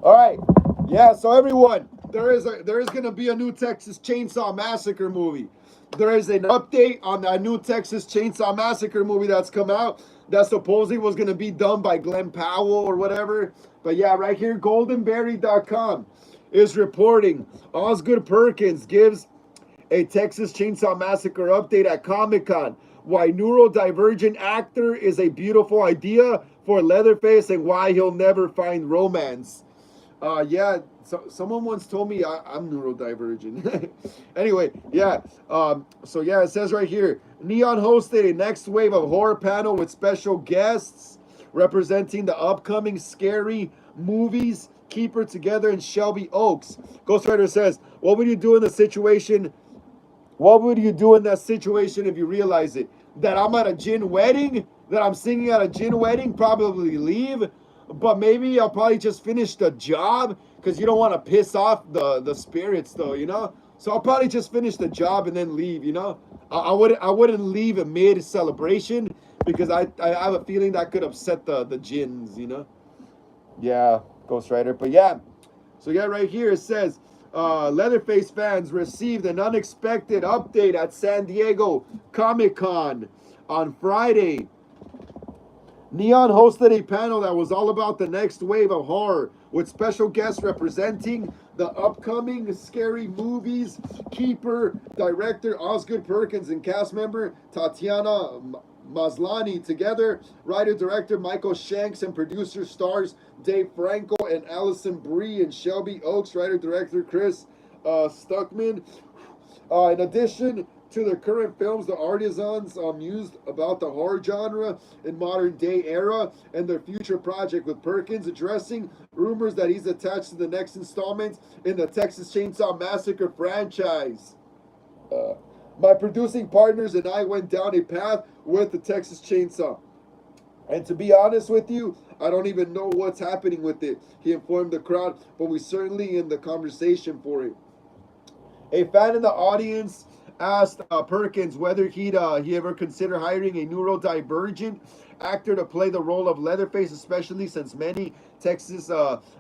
All right. Yeah, so everyone, there is gonna be a new Texas Chainsaw Massacre movie. There is an update on that new Texas Chainsaw Massacre movie that's come out that supposedly was gonna be done by Glenn Powell or whatever. But yeah, right here, goldenberry.com is reporting Osgood Perkins gives a Texas Chainsaw Massacre update at Comic-Con. Why neurodivergent actor is a beautiful idea for Leatherface and why he'll never find romance. Yeah, so someone once told me I'm neurodivergent. Anyway, yeah. So yeah, it says right here, Neon hosted a next wave of horror panel with special guests representing the upcoming scary movies Keeper Together in Shelby Oaks. Ghostwriter says, what would you do in the situation? What would you do in that situation if you realize it? That I'm at a gin wedding that I'm singing at a gin wedding, probably leave. But maybe I'll probably just finish the job because you don't want to piss off the spirits, though, you know. So I'll probably just finish the job and then leave, you know. I wouldn't leave a mid celebration because I have a feeling that could upset the gins, you know. Yeah, Ghost Rider. But yeah, so yeah, right here it says Leatherface fans received an unexpected update at San Diego Comic Con on Friday. Neon hosted a panel that was all about the next wave of horror, with special guests representing the upcoming scary movies. Keeper director Osgood Perkins and cast member Tatiana Maslany. Together, writer director Michael Shanks and producer stars Dave Franco and Allison Brie, and Shelby Oaks, writer director Chris Stuckman. In addition to their current films, the artisans mused about the horror genre in modern day era and their future project, with Perkins addressing rumors that he's attached to the next installment in the Texas Chainsaw Massacre franchise. My producing partners and I went down a path with the Texas Chainsaw. And to be honest with you, I don't even know what's happening with it, he informed the crowd, but we certainly in the conversation for it. A fan in the audience asked Perkins whether he ever consider hiring a neurodivergent actor to play the role of Leatherface, especially since many Texas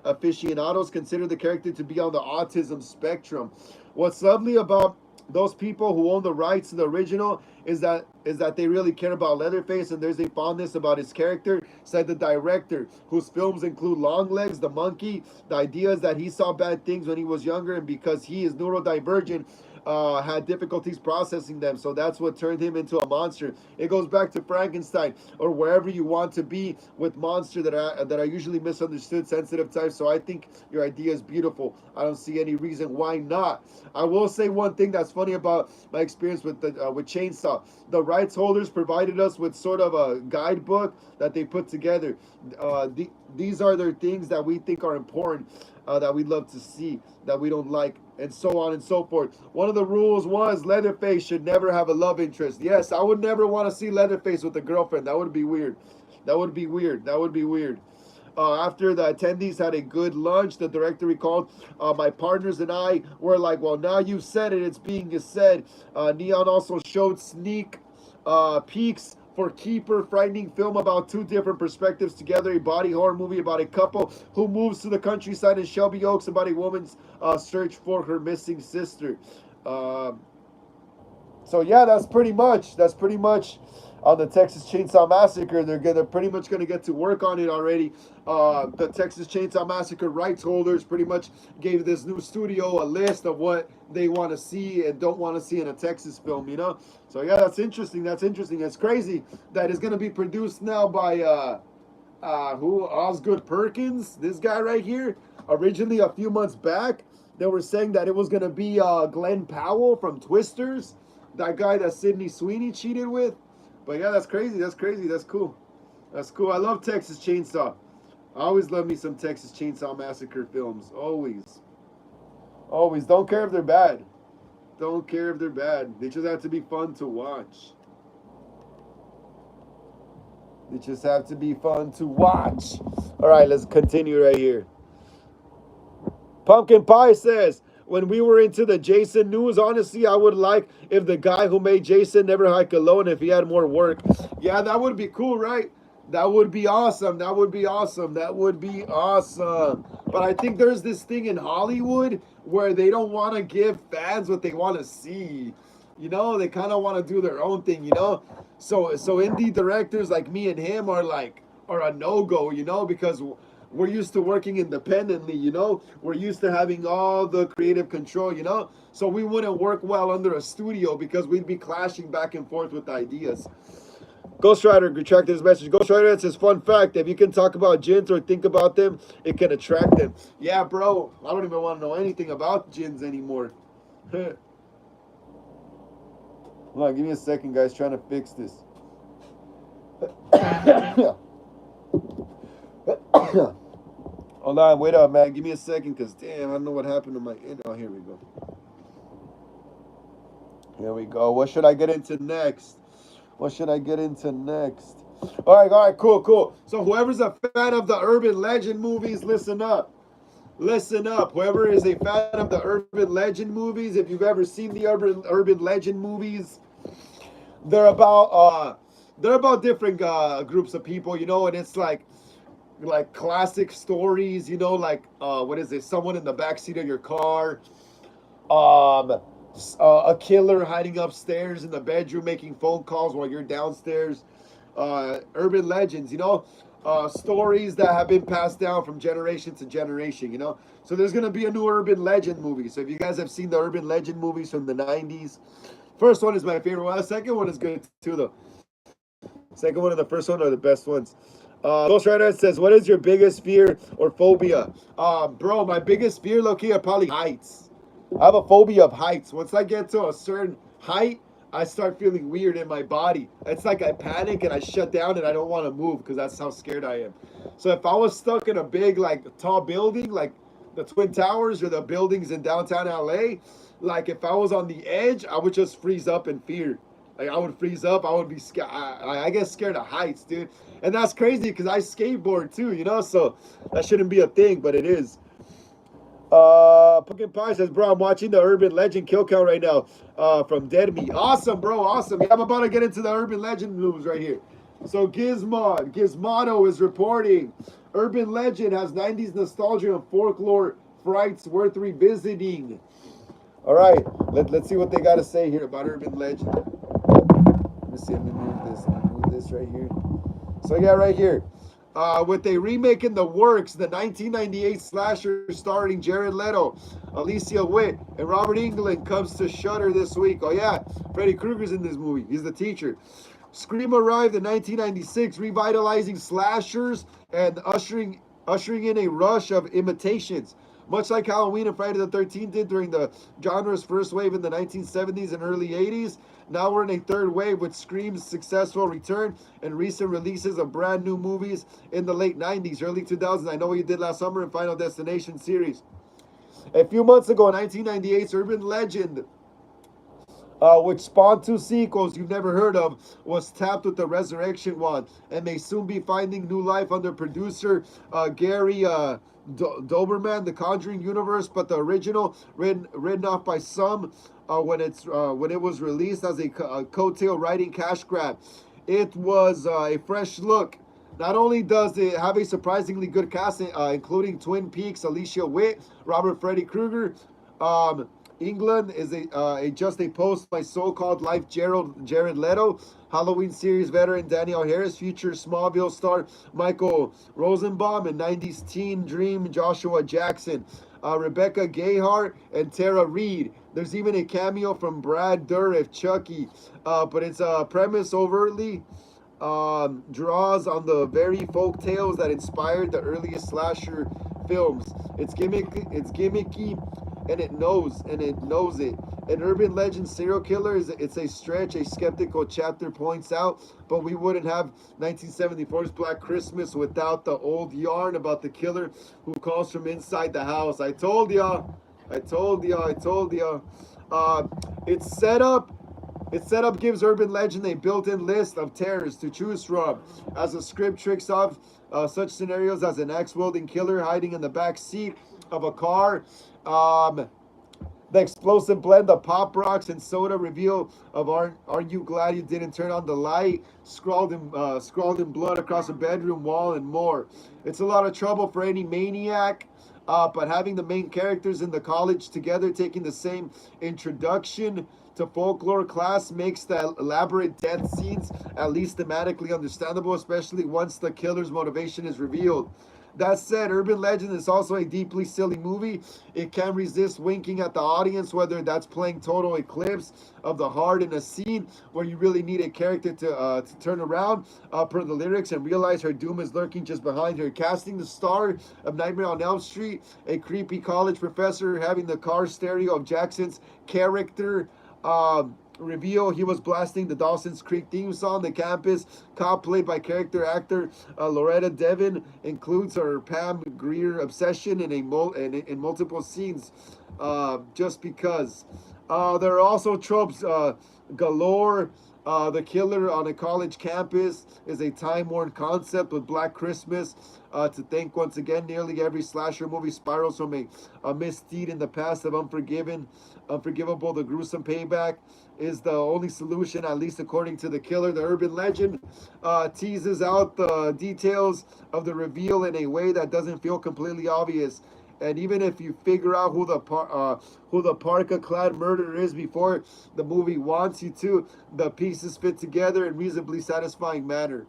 aficionados consider the character to be on the autism spectrum. What's lovely about those people who own the rights to the original is that they really care about Leatherface, and there's a fondness about his character, said the director, whose films include Longlegs, The Monkey. The idea is that he saw bad things when he was younger, and because he is neurodivergent, had difficulties processing them. So that's what turned him into a monster. It goes back to Frankenstein or wherever you want to be with monster that are usually misunderstood, sensitive types. So I think your idea is beautiful. I don't see any reason why not. I will say one thing that's funny about my experience with with Chainsaw. The rights holders provided us with sort of a guidebook that they put together. These are their things that we think are important, that we'd love to see, that we don't like, and so on and so forth. One of the rules was Leatherface should never have a love interest. Yes, I would never want to see Leatherface with a girlfriend. That would be weird. That would be weird. That would be weird. After the attendees had a good lunch, the director recalled, my partners and I were like, well, now you've said it, it's being said. Neon also showed sneak peeks for Keeper, frightening film about two different perspectives together, a body horror movie about a couple who moves to the countryside in Shelby Oaks, about a woman's search for her missing sister. So yeah, that's pretty much on the Texas Chainsaw Massacre. They're pretty much gonna get to work on it already. The Texas Chainsaw Massacre rights holders pretty much gave this new studio a list of what they want to see and don't want to see in a Texas film. You know, so yeah, that's interesting. That's interesting. It's crazy that it's gonna be produced now by Osgood Perkins, this guy right here. Originally, a few months back, they were saying that it was gonna be Glenn Powell from Twisters, that guy that Sydney Sweeney cheated with. But yeah, that's crazy. That's crazy. That's cool. That's cool. I love Texas Chainsaw. I always love me some Texas Chainsaw Massacre films. Always. Always. Don't care if they're bad. Don't care if they're bad. They just have to be fun to watch. They just have to be fun to watch. All right, let's continue right here. Pumpkin Pie says, when we were into the Jason news, honestly, I would like if the guy who made Jason never hike alone if he had more work. Yeah, that would be cool, right? That would be awesome. That would be awesome. That would be awesome. But I think there's this thing in Hollywood where they don't want to give fans what they want to see. You know, they kind of want to do their own thing, you know? So indie directors like me and him are a no-go, you know, because we're used to working independently, you know? We're used to having all the creative control, you know? So we wouldn't work well under a studio because we'd be clashing back and forth with ideas. Ghost Rider retracted his message. Ghost Rider, that's his fun fact. If you can talk about gins or think about them, it can attract them. Yeah, bro, I don't even want to know anything about gins anymore. Hold on, give me a second, guys. Trying to fix this. Hold on, wait up, man. Give me a second, because damn, I don't know what happened to my... Oh, here we go. Here we go. What should I get into next? What should I get into next? All right, cool, cool. So whoever's a fan of the urban legend movies, listen up. Listen up. Whoever is a fan of the urban legend movies, if you've ever seen the urban legend movies, they're about different groups of people, you know, and it's like classic stories, you know, like what is it? Someone in the backseat of your car, a killer hiding upstairs in the bedroom making phone calls while you're downstairs. Urban legends, you know, stories that have been passed down from generation to generation, you know. So there's gonna be a new urban legend movie. So if you guys have seen the urban legend movies from the '90s, first one is my favorite one. The second one is good too, though. Second one and the first one are the best ones. Ghost Rider says, "What is your biggest fear or phobia?" Bro, my biggest fear, low-key, are probably heights. I have a phobia of heights. Once I get to a certain height, I start feeling weird in my body. It's like I panic and I shut down and I don't want to move because that's how scared I am. So if I was stuck in a big, like, tall building, like the Twin Towers or the buildings in downtown LA, like if I was on the edge, I would just freeze up in fear. Like I would freeze up. I would be scared. I get scared of heights, dude. And that's crazy because I skateboard too, you know. So that shouldn't be a thing, but it is. Pumpkin Pie says, "Bro, I'm watching the Urban Legend kill count right now. From Dead Meat. Awesome, bro. Awesome. Yeah, I'm about to get into the Urban Legend news right here. So Gizmodo is reporting Urban Legend has '90s nostalgia and folklore frights worth revisiting. All right, let's see what they got to say here about Urban Legend. Let me see. Let me move this. Let me move this right here. So yeah, right here. With a remake in the works, the 1998 slasher starring Jared Leto, Alicia Witt, and Robert Englund comes to Shudder this week. Oh yeah, Freddy Krueger's in this movie. He's the teacher. Scream arrived in 1996, revitalizing slashers and ushering in a rush of imitations. Much like Halloween and Friday the 13th did during the genre's first wave in the 1970s and early 80s, now we're in a third wave with Scream's successful return and recent releases of brand new movies in the late 90s, early 2000s. I Know What You Did Last Summer and Final Destination series. A few months ago, 1998's Urban Legend, which spawned two sequels you've never heard of, was tapped with the Resurrection Wand and may soon be finding new life under producer Gary Doberman, The Conjuring universe, but the original, written off by some when it was released as a coattail writing cash grab. It was a fresh look. Not only does it have a surprisingly good cast, including Twin Peaks, Alicia Witt, Robert Freddy Krueger, England is just a post by so-called life Jared Leto, Halloween series veteran Danielle Harris, future Smallville star Michael Rosenbaum, and 90s teen dream Joshua Jackson, Rebecca Gayheart, and Tara Reid. There's even a cameo from Brad Dourif, Chucky, but its premise overtly draws on the very folk tales that inspired the earliest slasher films. It's gimmicky, and it knows it. An urban legend serial killer it's a stretch, a skeptical chapter points out, but we wouldn't have 1974's Black Christmas without the old yarn about the killer who calls from inside the house. I told y'all. It's set up its setup gives Urban Legend a built-in list of terrors to choose from, as the script tricks off such scenarios as an axe-wielding killer hiding in the back seat of a car, the explosive blend of pop rocks and soda reveal of aren't you glad you didn't turn on the light, scrawled in blood across a bedroom wall, and more. It's a lot of trouble for any maniac, but having the main characters in the college together taking the same introduction to folklore class makes the elaborate death scenes at least thematically understandable, especially once the killer's motivation is revealed. That said, Urban Legend is also a deeply silly movie. It can't resist winking at the audience, whether that's playing total eclipse of the heart in a scene where you really need a character to turn around per the lyrics and realize her doom is lurking just behind her. Casting the star of Nightmare on Elm Street, a creepy college professor having the car stereo of Jackson's character reveal he was blasting the Dawson's Creek theme song. The campus cop, played by character actor Loretta Devon, includes her Pam Grier obsession in multiple scenes. just because. There are also tropes galore. The killer on a college campus is a time-worn concept with Black Christmas. To think once again, nearly every slasher movie spirals from a misdeed in the past of unforgivable. The gruesome payback is the only solution, at least according to the killer. The urban legend teases out the details of the reveal in a way that doesn't feel completely obvious. And even if you figure out who the parka-clad murderer is before the movie wants you to, the pieces fit together in reasonably satisfying manner.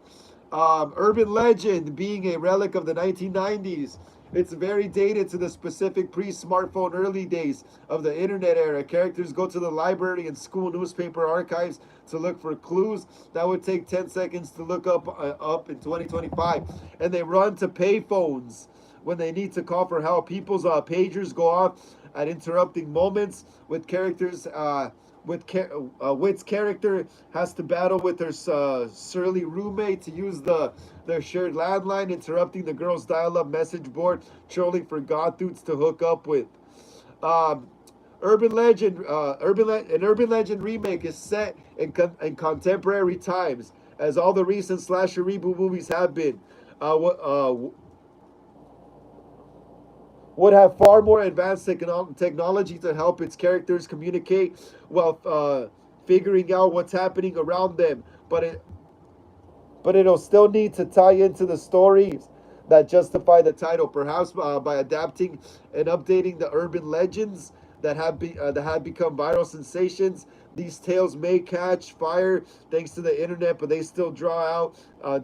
Urban legend being a relic of the 1990s. It's very dated to the specific pre-smartphone early days of the internet era. Characters go to the library and school newspaper archives to look for clues that would take 10 seconds to look up in 2025, and they run to payphones when they need to call for help. People's pagers go off at interrupting moments with characters. Wit's character has to battle with her surly roommate to use their shared landline, interrupting the girl's dial-up message board, trolling for goth-dudes to hook up with. Um, an urban legend remake is set in contemporary times, as all the recent slasher reboot movies have been. Would have far more advanced technology to help its characters communicate while figuring out what's happening around them. But it'll still need to tie into the stories that justify the title, perhaps by adapting and updating the urban legends that have become viral sensations. These tales may catch fire thanks to the internet, but they still draw out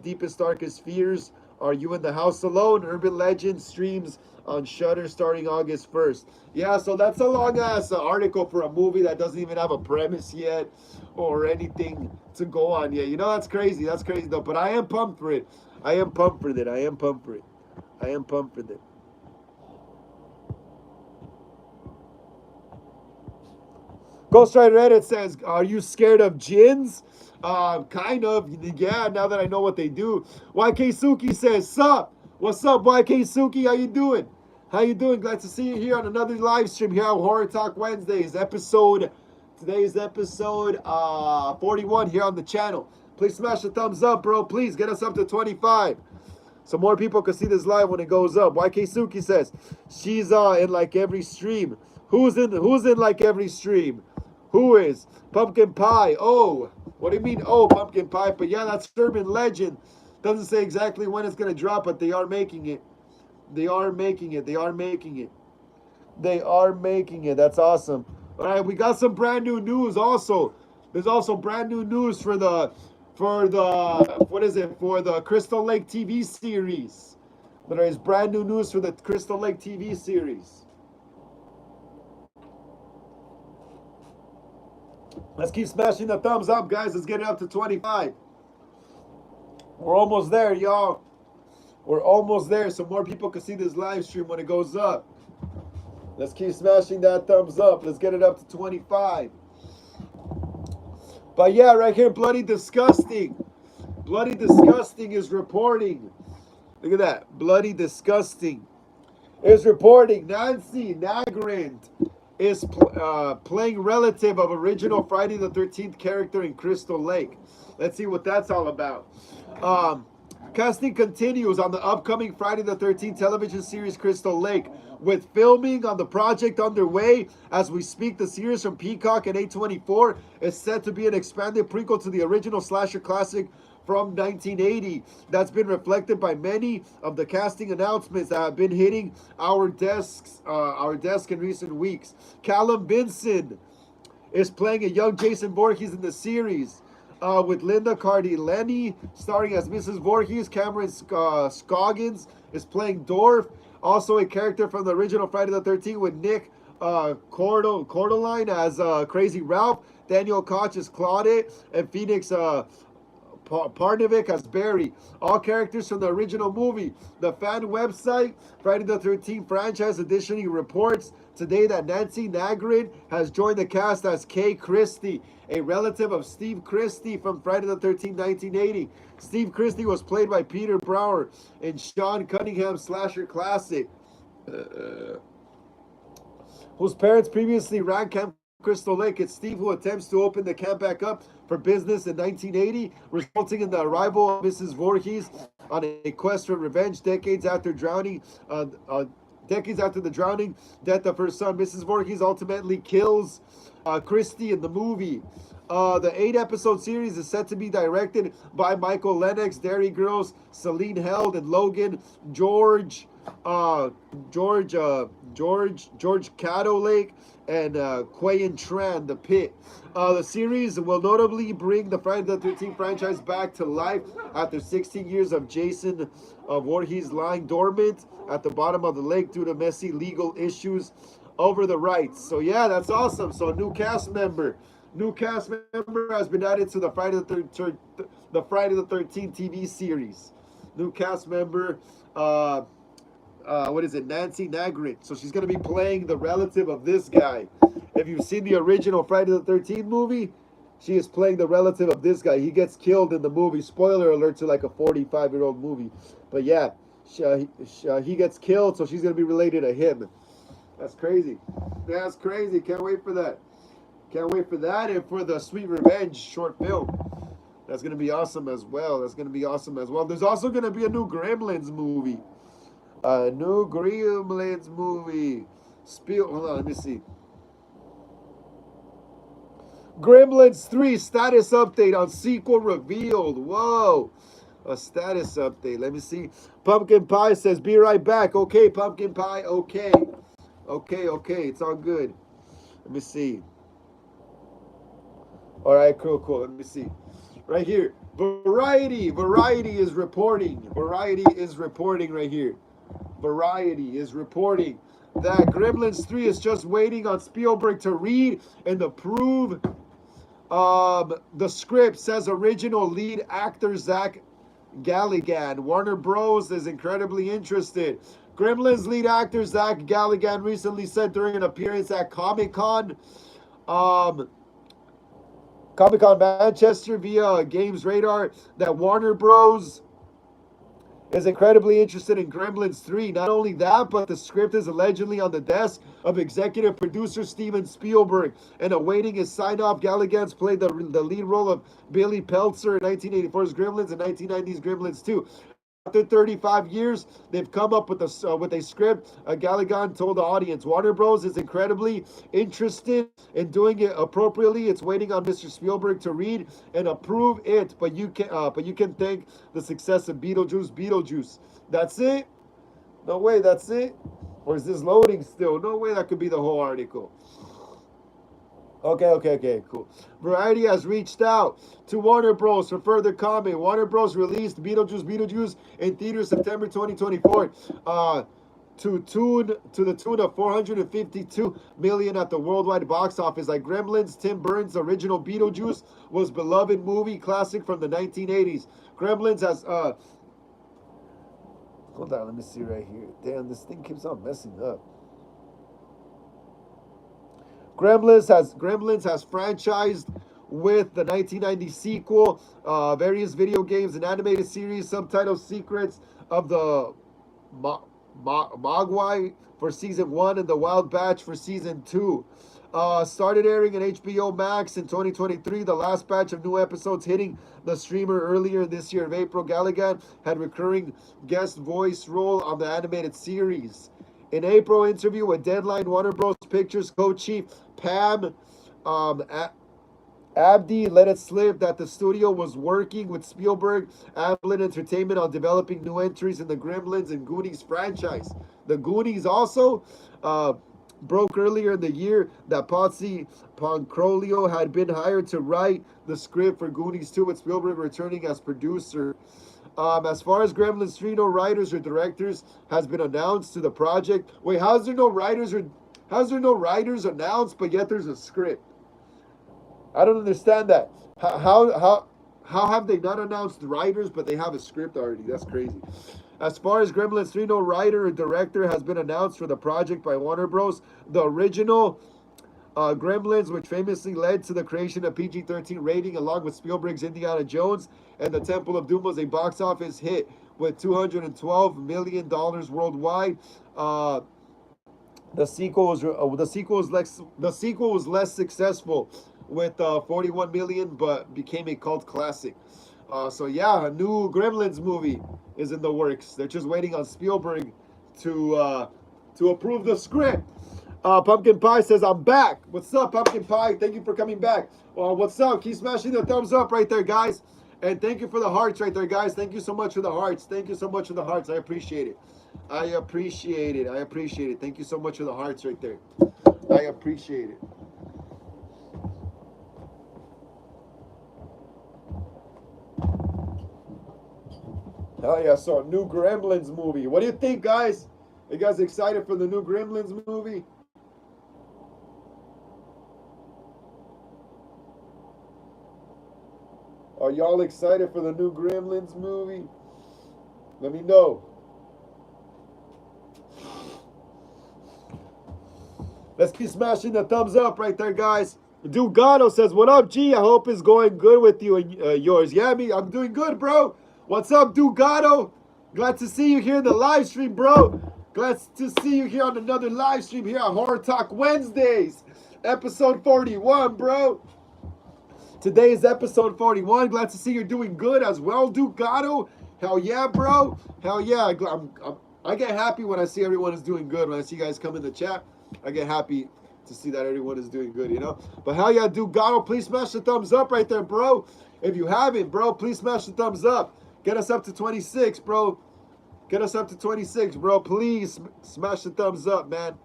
deepest, darkest fears. Are You in the House Alone? Urban Legend streams on Shudder starting August 1st. Yeah, so that's a long ass article for a movie that doesn't even have a premise yet or anything to go on yet. You know, that's crazy. That's crazy though. But I am pumped for it. I am pumped for it. I am pumped for it. I am pumped for it. Ghost Rider Edit says, "Are you scared of gins?" Kind of. Yeah. Now that I know what they do. YK Suki says, "Sup? What's up, YK Suki? How you doing? How you doing? Glad to see you here on another live stream here on Horror Talk Wednesdays episode. Today's episode 41 here on the channel. Please smash the thumbs up, bro. Please get us up to 25." So more people can see this live when it goes up. YK Suki says she's in like every stream. Who's in like every stream? Who is? Pumpkin Pie. Oh, what do you mean? Oh, Pumpkin Pie. But yeah, that's urban legend. Doesn't say exactly when it's gonna drop, but they are making it. They are making it. They are making it. They are making it. That's awesome. All right, we got some brand new news also. There's also brand new news for the what is it? For the Crystal Lake TV series. There is brand new news for the Crystal Lake TV series. Let's keep smashing the thumbs up, guys. Let's get it up to 25. We're almost there, y'all. We're almost there, so more people can see this live stream when it goes up. Let's keep smashing that thumbs up. Let's get it up to 25. But yeah, right here, Bloody Disgusting. Bloody Disgusting is reporting. Look at that. Bloody Disgusting is reporting Nancy Nagrand is playing relative of original Friday the 13th character in Crystal Lake. Let's see what that's all about. Casting continues on the upcoming Friday the 13th television series Crystal Lake, with filming on the project underway as we speak. The series from Peacock and A24 is set to be an expanded prequel to the original slasher classic from 1980 that's been reflected by many of the casting announcements that have been hitting our desk in recent weeks. Callum Vinson is playing a young Jason Voorhees in the series, with Linda Cardellini starring as Mrs. Voorhees. Cameron Scoggins is playing Dorf, also a character from the original Friday the 13th, with Nick Cordeline as Crazy Ralph. Daniel Koch as Claudette, and Phoenix Parnevik as Barry. All characters from the original movie. The fan website Friday the 13th franchise additionally reports today that Nancy Nagrand has joined the cast as Kay Christie, a relative of Steve Christie from Friday the 13th, 1980. Steve Christie was played by Peter Brower in Sean Cunningham's slasher classic. whose parents previously ran Camp Crystal Lake. It's Steve who attempts to open the camp back up for business in 1980, resulting in the arrival of Mrs. Voorhees on a quest for revenge decades after the drowning death of her son. Mrs. Voorhees ultimately kills Christie in the movie. The 8 episode series is set to be directed by Michael Lennox, Derry Girls, Celine Held, and Logan George, uh, George Caddo Lake, and Quayin Tran, The Pit. The series will notably bring the Friday the 13th franchise back to life after 16 years of Jason Voorhees lying dormant at the bottom of the lake due to messy legal issues over the rights. So yeah, that's awesome. So a new cast member has been added to the Friday the 13th TV series. New cast member, what is it, Nancy Nagrin. So she's going to be playing the relative of this guy. If you've seen the original Friday the 13th movie, she is playing the relative of this guy. He gets killed in the movie. Spoiler alert to like a 45-year-old movie. But yeah, he gets killed, so she's going to be related to him. That's crazy. That's crazy. Can't wait for that. Can't wait for that and for the Sweet Revenge short film. That's going to be awesome as well. That's going to be awesome as well. There's also going to be a new Gremlins movie. A new Gremlins movie. Hold on, let me see. Gremlins 3 status update on sequel revealed. Whoa. A status update. Let me see. Pumpkin Pie says, be right back. Okay, Pumpkin Pie. Okay. Okay. It's all good. Let me see. All right, cool. Let me see. Right here. Variety is reporting. Variety is reporting right here. Variety is reporting that Gremlins 3 is just waiting on Spielberg to read and approve the script, says original lead actor Zach Galligan. Warner Bros. Is incredibly interested. Gremlins lead actor Zach Galligan recently said during an appearance at Comic-Con Manchester via Games Radar that Warner Bros. Is incredibly interested in Gremlins 3. Not only that, but the script is allegedly on the desk of executive producer Steven Spielberg and awaiting his sign-off. Galligan's played the lead role of Billy Peltzer in 1984's Gremlins and 1990's Gremlins 2. After 35 years, they've come up with a script. Galligan told the audience, Warner Bros. Is incredibly interested in doing it appropriately. It's waiting on Mr. Spielberg to read and approve it. But you can thank the success of Beetlejuice. That's it? No way, that's it? Or is this loading still? No way, that could be the whole article. Okay, cool. Variety has reached out to Warner Bros. For further comment. Warner Bros. Released Beetlejuice in theaters September 2024 to the tune of 452 million at the worldwide box office. Like Gremlins, Tim Burton's original Beetlejuice was beloved movie classic from the 1980s. Gremlins has hold on, let me see right here. Damn, this thing keeps on messing up. Gremlins has franchised with the 1990 sequel, various video games, an animated series subtitled Secrets of the Mogwai for season 1 and The Wild Batch for season 2. Started airing in HBO Max in 2023. The last batch of new episodes hitting the streamer earlier this year of April. Galligan had recurring guest voice role on the animated series. In April interview with Deadline, Warner Bros. Pictures co-chief Pam Abdi let it slip that the studio was working with Spielberg Amblin Entertainment on developing new entries in the Gremlins and Goonies franchise. The Goonies also broke earlier in the year that Patsy Pancrolio had been hired to write the script for Goonies 2, with Spielberg returning as producer. As far as Gremlins 3, no writers or directors has been announced to the project. Wait, how's there no writers announced, but yet there's a script? I don't understand that. How have they not announced writers, but they have a script already? That's crazy. As far as Gremlins 3, no writer or director has been announced for the project by Warner Bros. The original Gremlins, which famously led to the creation of PG-13 rating, along with Spielberg's Indiana Jones and the Temple of Doom, was a box office hit with $212 million worldwide. The sequel was less successful with 41 million, but became a cult classic. So yeah, a new Gremlins movie is in the works. They're just waiting on Spielberg to uh, to approve the script. Pumpkin Pie says, "I'm back." What's up, Pumpkin Pie? Thank you for coming back. What's up? Keep smashing the thumbs up right there, guys. And thank you for the hearts right there, guys. Thank you so much for the hearts. Thank you so much for the hearts. I appreciate it. I appreciate it. I appreciate it. Thank you so much for the hearts right there. I appreciate it. Hell yeah, so a new Gremlins movie. What do you think, guys? You guys excited for the new Gremlins movie? Are y'all excited for the new Gremlins movie? Let me know. Let's keep smashing the thumbs up right there, guys. Dugato says, "What up, G? I hope it's going good with you and yours." Yeah, I'm doing good, bro. What's up, Dugato? Glad to see you here in the live stream, bro. Glad to see you here on another live stream here on Horror Talk Wednesdays, episode 41, bro. Today is episode 41. Glad to see you're doing good as well, Dugato. Hell yeah, bro. Hell yeah. I get happy when I see everyone is doing good. When I see you guys come in the chat, I get happy to see that everyone is doing good, you know? But hell yeah, Dugato, please smash the thumbs up right there, bro. If you haven't, bro, please smash the thumbs up. Get us up to 26, bro. Get us up to 26, bro. Please smash the thumbs up, man.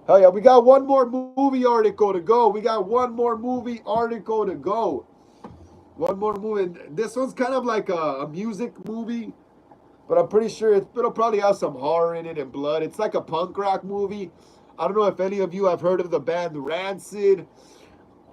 Hell yeah, we got one more movie article to go. We got one more movie article to go. One more movie. This one's kind of like a music movie, but I'm pretty sure it'll probably have some horror in it and blood. It's like a punk rock movie. I don't know if any of you have heard of the band Rancid.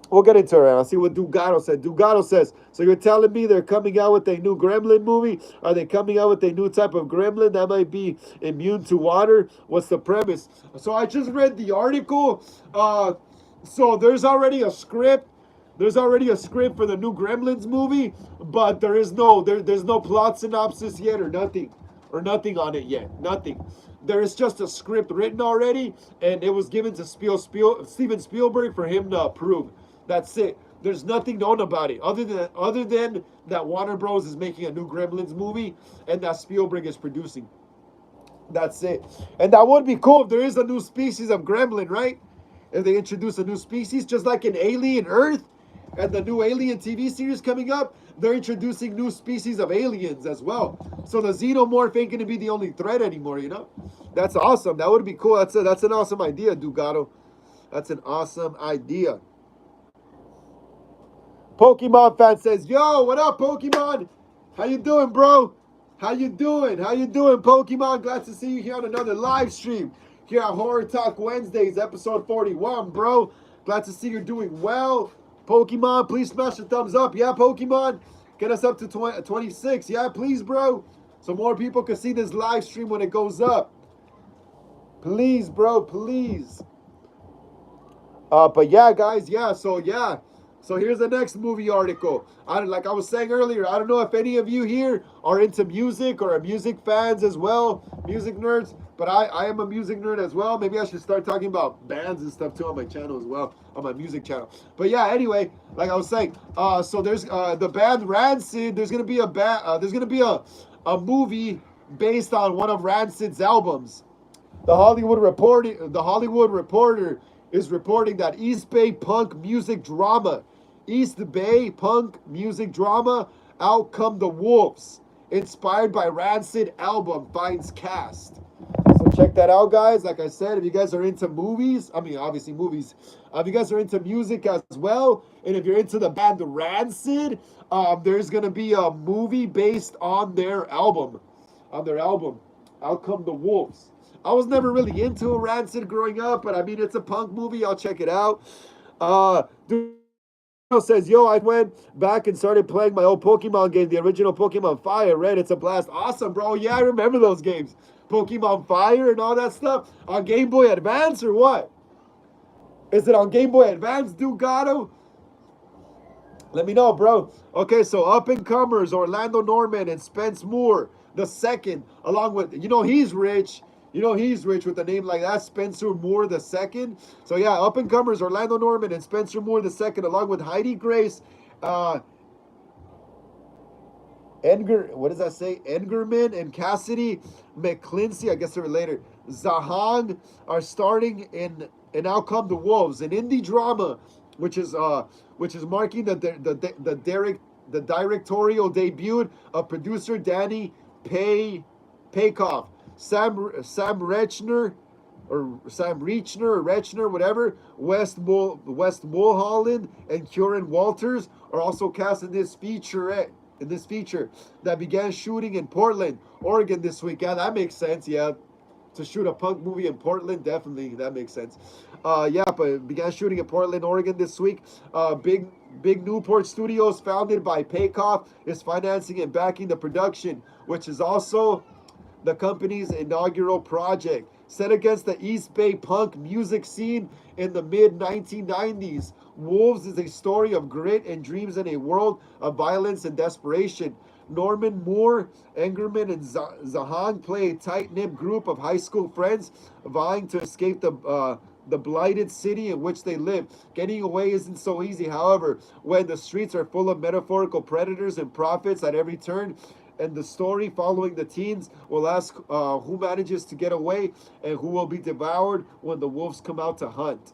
We'll get into it. I'll see what Dugato said. Dugato says, "So you're telling me they're coming out with a new Gremlin movie? Are they coming out with a new type of Gremlin that might be immune to water? What's the premise?" So I just read the article. So there's already a script. There's already a script for the new Gremlins movie, but there's no plot synopsis yet or nothing on it yet. Nothing. There is just a script written already, and it was given to Steven Spielberg for him to approve. That's it. There's nothing known about it other than that Warner Bros is making a new Gremlins movie and that Spielberg is producing. That's it. And that would be cool if there is a new species of gremlin, right? If they introduce a new species, just like in Alien Earth and the new Alien TV series coming up, they're introducing new species of aliens as well. So the xenomorph ain't gonna be the only threat anymore, you know? That's awesome. That would be cool. That's an awesome idea, Dugato. That's an awesome idea. Pokemon fan says, "Yo, what up, Pokemon? How you doing, bro? How you doing? How you doing, Pokemon? Glad to see you here on another live stream here at Horror Talk Wednesdays, episode 41, bro. Glad to see you're doing well. Pokemon, please smash the thumbs up. Yeah, Pokemon, get us up to 26. Yeah, please, bro. So more people can see this live stream when it goes up. Please, bro, please. But yeah, guys, yeah. So here's the next movie article. Like I was saying earlier, I don't know if any of you here are into music or are music fans as well, music nerds, but I am a music nerd as well. Maybe I should start talking about bands and stuff too on my channel as well, on my music channel. But yeah, anyway, like I was saying, so there's the band Rancid. There's gonna be a movie based on one of Rancid's albums. The Hollywood Reporter is reporting that East Bay punk music drama, Out Come the Wolves, inspired by Rancid album finds cast. So check that out, guys. Like I said, if you guys are into movies, I mean, obviously movies. If you guys are into music as well, and if you're into the band Rancid, there's gonna be a movie based on their album, Out Come the Wolves. I was never really into Rancid growing up, but I mean, it's a punk movie. I'll check it out. Dude says, "Yo, I went back and started playing my old Pokemon game, the original Pokemon Fire Red. It's a blast." Awesome, bro. Yeah, I remember those games. Pokemon Fire and all that stuff. On Game Boy Advance or what? Is it on Game Boy Advance, Dugato? Let me know, bro. Okay, so up-and-comers Orlando Norman and Spence Moore the second, along with, he's rich. You know he's rich with a name like that, Spencer Moore the second. So yeah, up and comers Orlando Norman and Spencer Moore the second, along with Heidi Grace, uh, what does that say? Engerman and Cassidy McClincy, I guess they're related. Zahang are starting in Out Come the Wolves, an indie drama, which is marking the directorial debut of producer Danny Paykoff, Sam Rechner, or Rechner, whatever. West Mulholland and Kieran Walters are also cast in this feature that began shooting in Portland, Oregon this week. Yeah, that makes sense. Yeah, to shoot a punk movie in Portland, definitely that makes sense. Yeah, but it began shooting in Portland, Oregon this week. Big Newport Studios, founded by Paykoff, is financing and backing the production, which is also the company's inaugural project. Set against the East Bay punk music scene in the mid 1990s, Wolves is a story of grit and dreams in a world of violence and desperation. Norman Moore, Engerman, and Zahang play a tight knit group of high school friends vying to escape the blighted city in which they live. Getting away isn't so easy, however, when the streets are full of metaphorical predators and prophets at every turn. And the story following the teens will ask who manages to get away and who will be devoured when the wolves come out to hunt.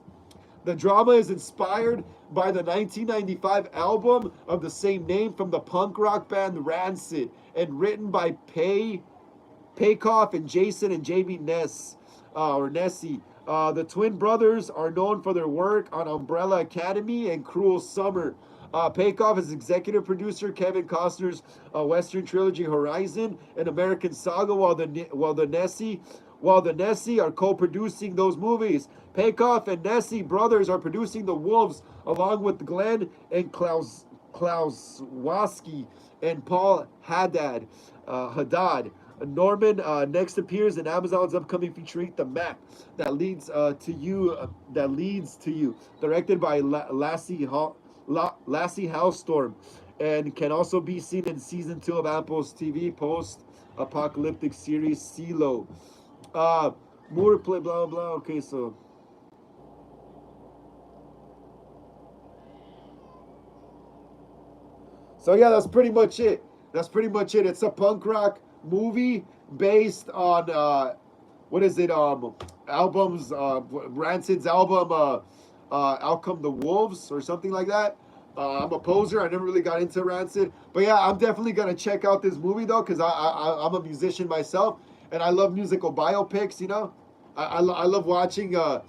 The drama is inspired by the 1995 album of the same name from the punk rock band Rancid, and written by Paykoff and Jason and Jamie Nessie. The twin brothers are known for their work on Umbrella Academy and Cruel Summer. Paykoff is executive producer Kevin Costner's Western trilogy Horizon and American Saga, while the Nessie are co-producing those movies. Paykoff and Nessie brothers are producing The Wolves along with Glenn and Klausowski and Paul Haddad. Norman next appears in Amazon's upcoming feature The Map that leads to you, directed by Lassie Hallstorm, and can also be seen in season 2 of Apple's TV post-apocalyptic series CeeLo. Moore play blah blah. Okay, so yeah, that's pretty much it. It's a punk rock movie based on what is it? Albums. Rancid's album. Out Come the Wolves or something like that. I'm a poser. I never really got into Rancid, but yeah, I'm definitely gonna check out this movie though, because I'm a musician myself, and I love musical biopics. You know, I love watching a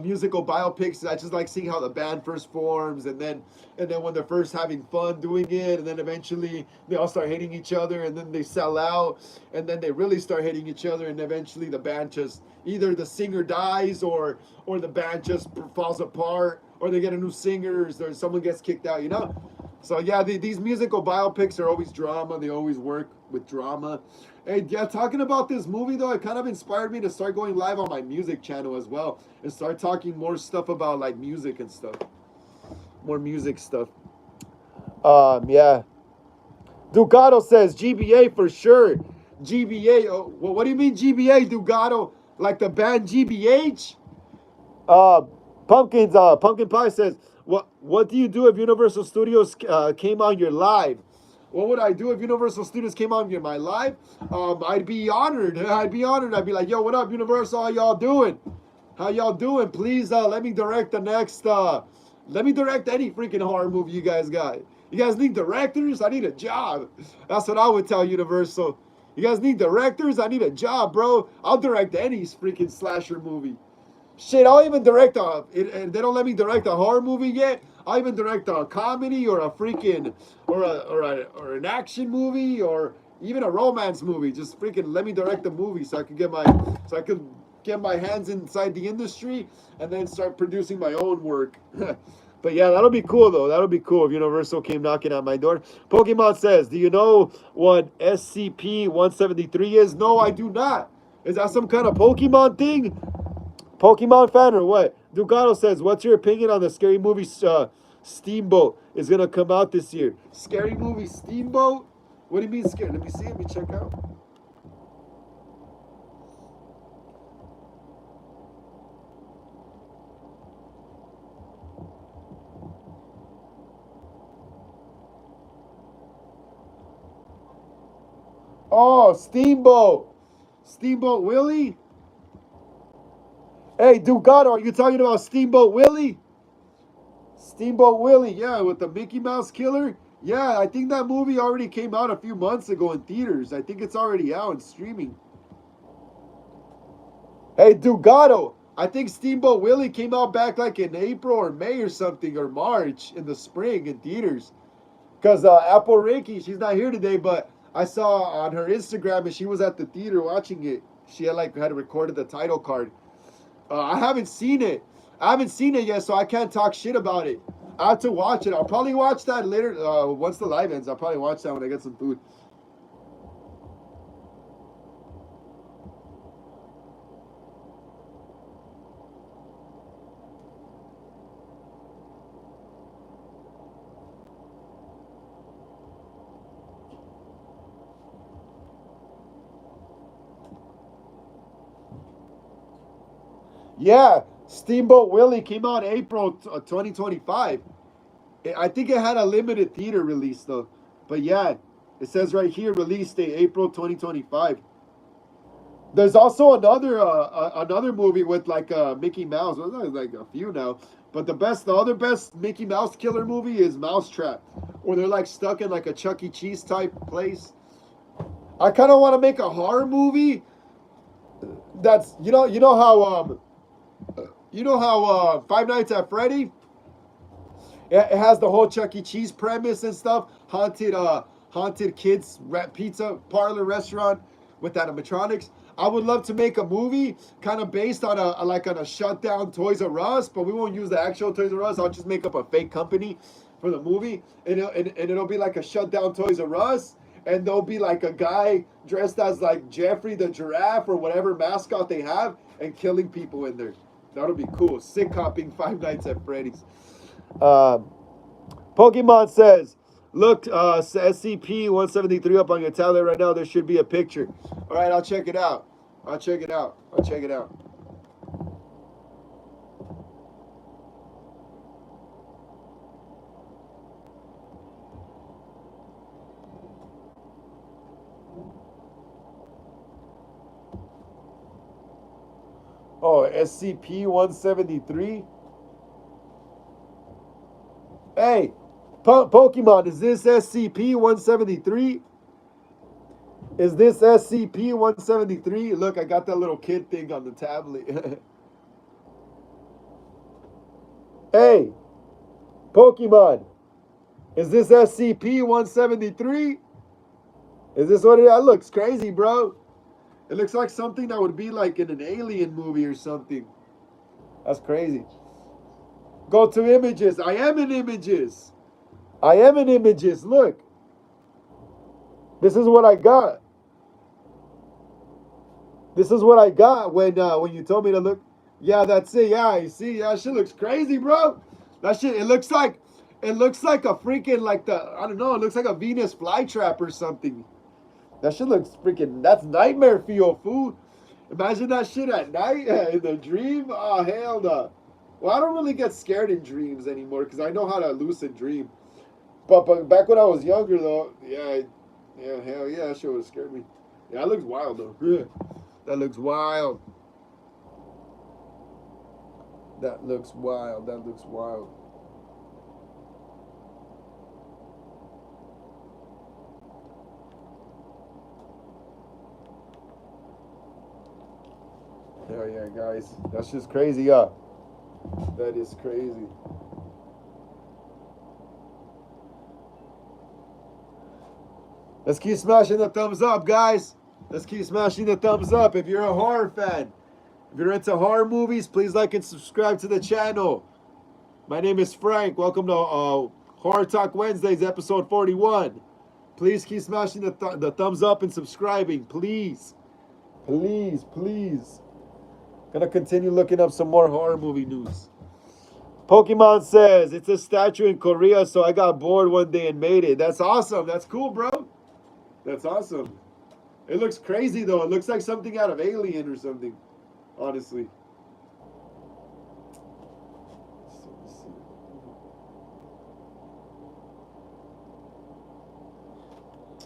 musical biopics. I just like seeing how the band first forms, and then when they're first having fun doing it, and then eventually they all start hating each other, and then they sell out, and then they really start hating each other, and eventually the band just either the singer dies or the band just falls apart, or they get a new singer, or someone gets kicked out. You know. So yeah, these musical biopics are always drama. They always work with drama. Hey, yeah, talking about this movie though, it kind of inspired me to start going live on my music channel as well, and start talking more stuff about like music and stuff, more music stuff. Yeah. Dugato says GBA for sure. GBA. Oh, well, what do you mean GBA, Dugato? Like the band GBH? Uh, Pumpkin Pie says, what do you do if Universal Studios came on your live? What would I do if Universal Studios came on my live? I'd be honored. I'd be like, yo, what up, Universal? How y'all doing? Please let me direct the next. Let me direct any freaking horror movie you guys got. You guys need directors? I need a job. That's what I would tell Universal. You guys need directors? I need a job, bro. I'll direct any freaking slasher movie. Shit, I'll even direct they don't let me direct a horror movie yet. I'll even direct a comedy or a freaking or an action movie or even a romance movie. Just freaking let me direct the movie so I could get my hands inside the industry and then start producing my own work. But yeah, that'll be cool though. That'll be cool if Universal came knocking at my door. Pokemon says, "Do you know what SCP-173 is?" No, I do not. Is that some kind of Pokemon thing? Pokemon fan or what? Dugato says, "What's your opinion on the scary movie Steamboat is gonna come out this year?" Scary movie Steamboat? What do you mean scary? Let me see. Let me check out. Oh, Steamboat. Steamboat Willie? Hey, Dugato, are you talking about Steamboat Willie? Steamboat Willie, yeah, with the Mickey Mouse Killer. Yeah, I think that movie already came out a few months ago in theaters. I think it's already out and streaming. Hey, Dugato, I think Steamboat Willie came out back like in April or May or something, or March in the spring in theaters. Because Apple Reiki, she's not here today, but I saw on her Instagram and she was at the theater watching it. She had recorded the title card. I haven't seen it. I haven't seen it yet, so I can't talk shit about it. I have to watch it. I'll probably watch that later. Once the live ends, I'll probably watch that when I get some food. Yeah, Steamboat Willie came out April 2025. I think it had a limited theater release though. But yeah, it says right here release date April 2025. There's also another movie with like Mickey Mouse. Well, there's like a few now, but the other best Mickey Mouse killer movie is Mousetrap, where they're like stuck in like a Chuck E. Cheese type place. I kind of want to make a horror movie that's you know how Five Nights at Freddy. It has the whole Chuck E. Cheese premise and stuff. Haunted kids pizza parlor restaurant with animatronics. I would love to make a movie kind of based on a shut down Toys R Us, but we won't use the actual Toys R Us. I'll just make up a fake company for the movie, and it'll be like a shut down Toys R Us, and there'll be like a guy dressed as like Jeffrey the giraffe or whatever mascot they have, and killing people in there. That'll be cool. Sick copying Five Nights at Freddy's. Um, Pokemon says, look, SCP 173 up on your tablet right now. There should be a picture. All right, I'll check it out. I'll check it out. I'll check it out. Oh, SCP 173. Hey, Pokemon, is this SCP 173? Is this SCP 173? Look, I got that little kid thing on the tablet. Hey, Pokemon, is this SCP 173? Is this what it That looks crazy, bro. It looks like something that would be like in an alien movie or something. That's crazy. Go to images. I am in images. I am in images. Look. This is what I got. This is what I got when you told me to look. Yeah, that's it. Yeah, you see, that shit looks crazy, bro. That shit, it looks like a freaking like the I don't know, it looks like a Venus flytrap or something. That shit looks freaking that's nightmare fuel, food. Imagine that shit at night in the dream. Oh hell no. Well, I don't really get scared in dreams anymore because I know how to lucid dream. But back when I was younger though, yeah, hell yeah, that shit would scare me. Yeah, that looks wild though. Yeah. That looks wild. That looks wild. That looks wild. Hell yeah, guys. That's just crazy, yeah. That is crazy. Let's keep smashing the thumbs up, guys. Let's keep smashing the thumbs up. If you're a horror fan, if you're into horror movies, please like and subscribe to the channel. My name is Frank. Welcome to Horror Talk Wednesdays, episode 41. Please keep smashing the thumbs up and subscribing, please. Please, please. Gonna continue looking up some more horror movie news. Pokemon says it's a statue in Korea, so I got bored one day and made it. That's awesome. That's cool, bro. That's awesome. It looks crazy though. It looks like something out of Alien or something. Honestly.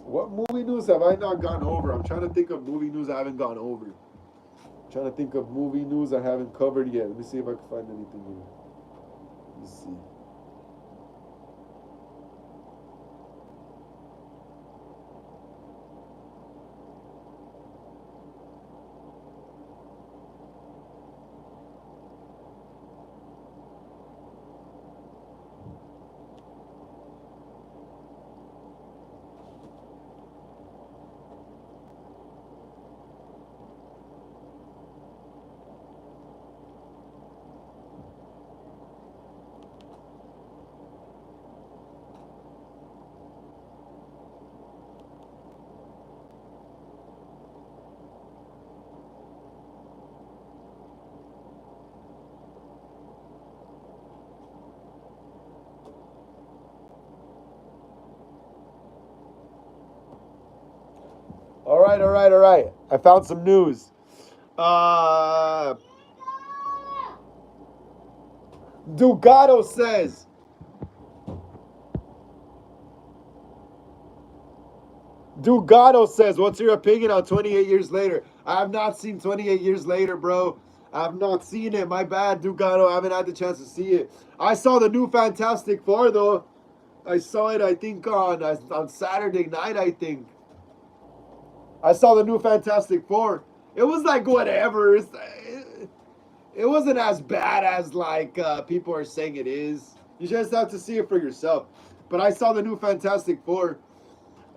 What movie news have I not gone over? I'm trying to think of movie news I haven't gone over. I'm trying to think of movie news I haven't covered yet. Let me see if I can find anything here. Let's see. All right, all right, all right. I found some news. Uh, Dugato says Dugato says, what's your opinion on 28 Years Later? I have not seen 28 Years Later, bro. I have not seen it. My bad, Dugato. I haven't had the chance to see it. I saw the new Fantastic Four, though. I saw it, I think, on Saturday night, I think. I saw the new Fantastic Four. It was like whatever. It wasn't as bad as like people are saying it is. You just have to see it for yourself. But I saw the new Fantastic Four.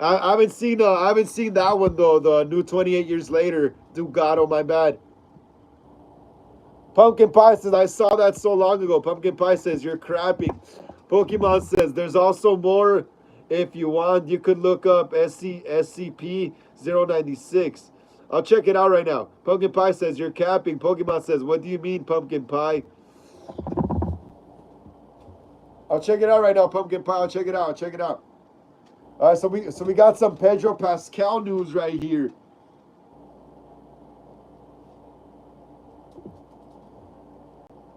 I haven't seen that one though. The new 28 Years Later. Dugato, my bad. Pumpkin Pie says I saw that so long ago. Pumpkin Pie says you're crapping. Pokemon says there's also more. If you want, you could look up SCP 096. I'll check it out right now. Pumpkin Pie says you're capping. Pokemon says, what do you mean, Pumpkin Pie? I'll check it out right now, Pumpkin Pie. I'll check it out. I'll check it out. All right, so we got some Pedro Pascal news right here.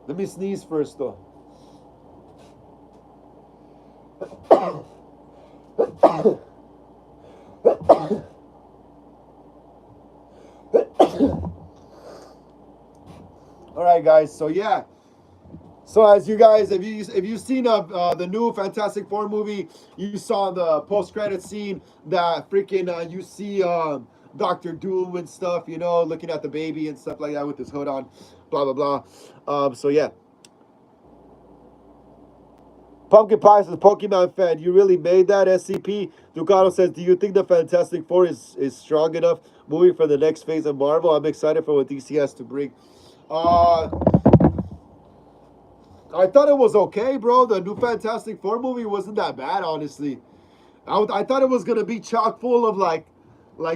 Let me sneeze first, though. All right, guys. So yeah. So as you guys, if you've seen the new Fantastic Four movie, you saw the post credit scene that freaking you see Doctor Doom and stuff, you know, looking at the baby and stuff like that with his hood on, blah blah blah. So yeah. Pumpkin Pie says, Pokemon fan, you really made that SCP? Ducato says, do you think the Fantastic Four is strong enough moving for the next phase of Marvel? I'm excited for what DC has to bring. Uh, I thought it was okay, bro. The new Fantastic Four movie wasn't that bad, honestly. I thought it was gonna be chock full of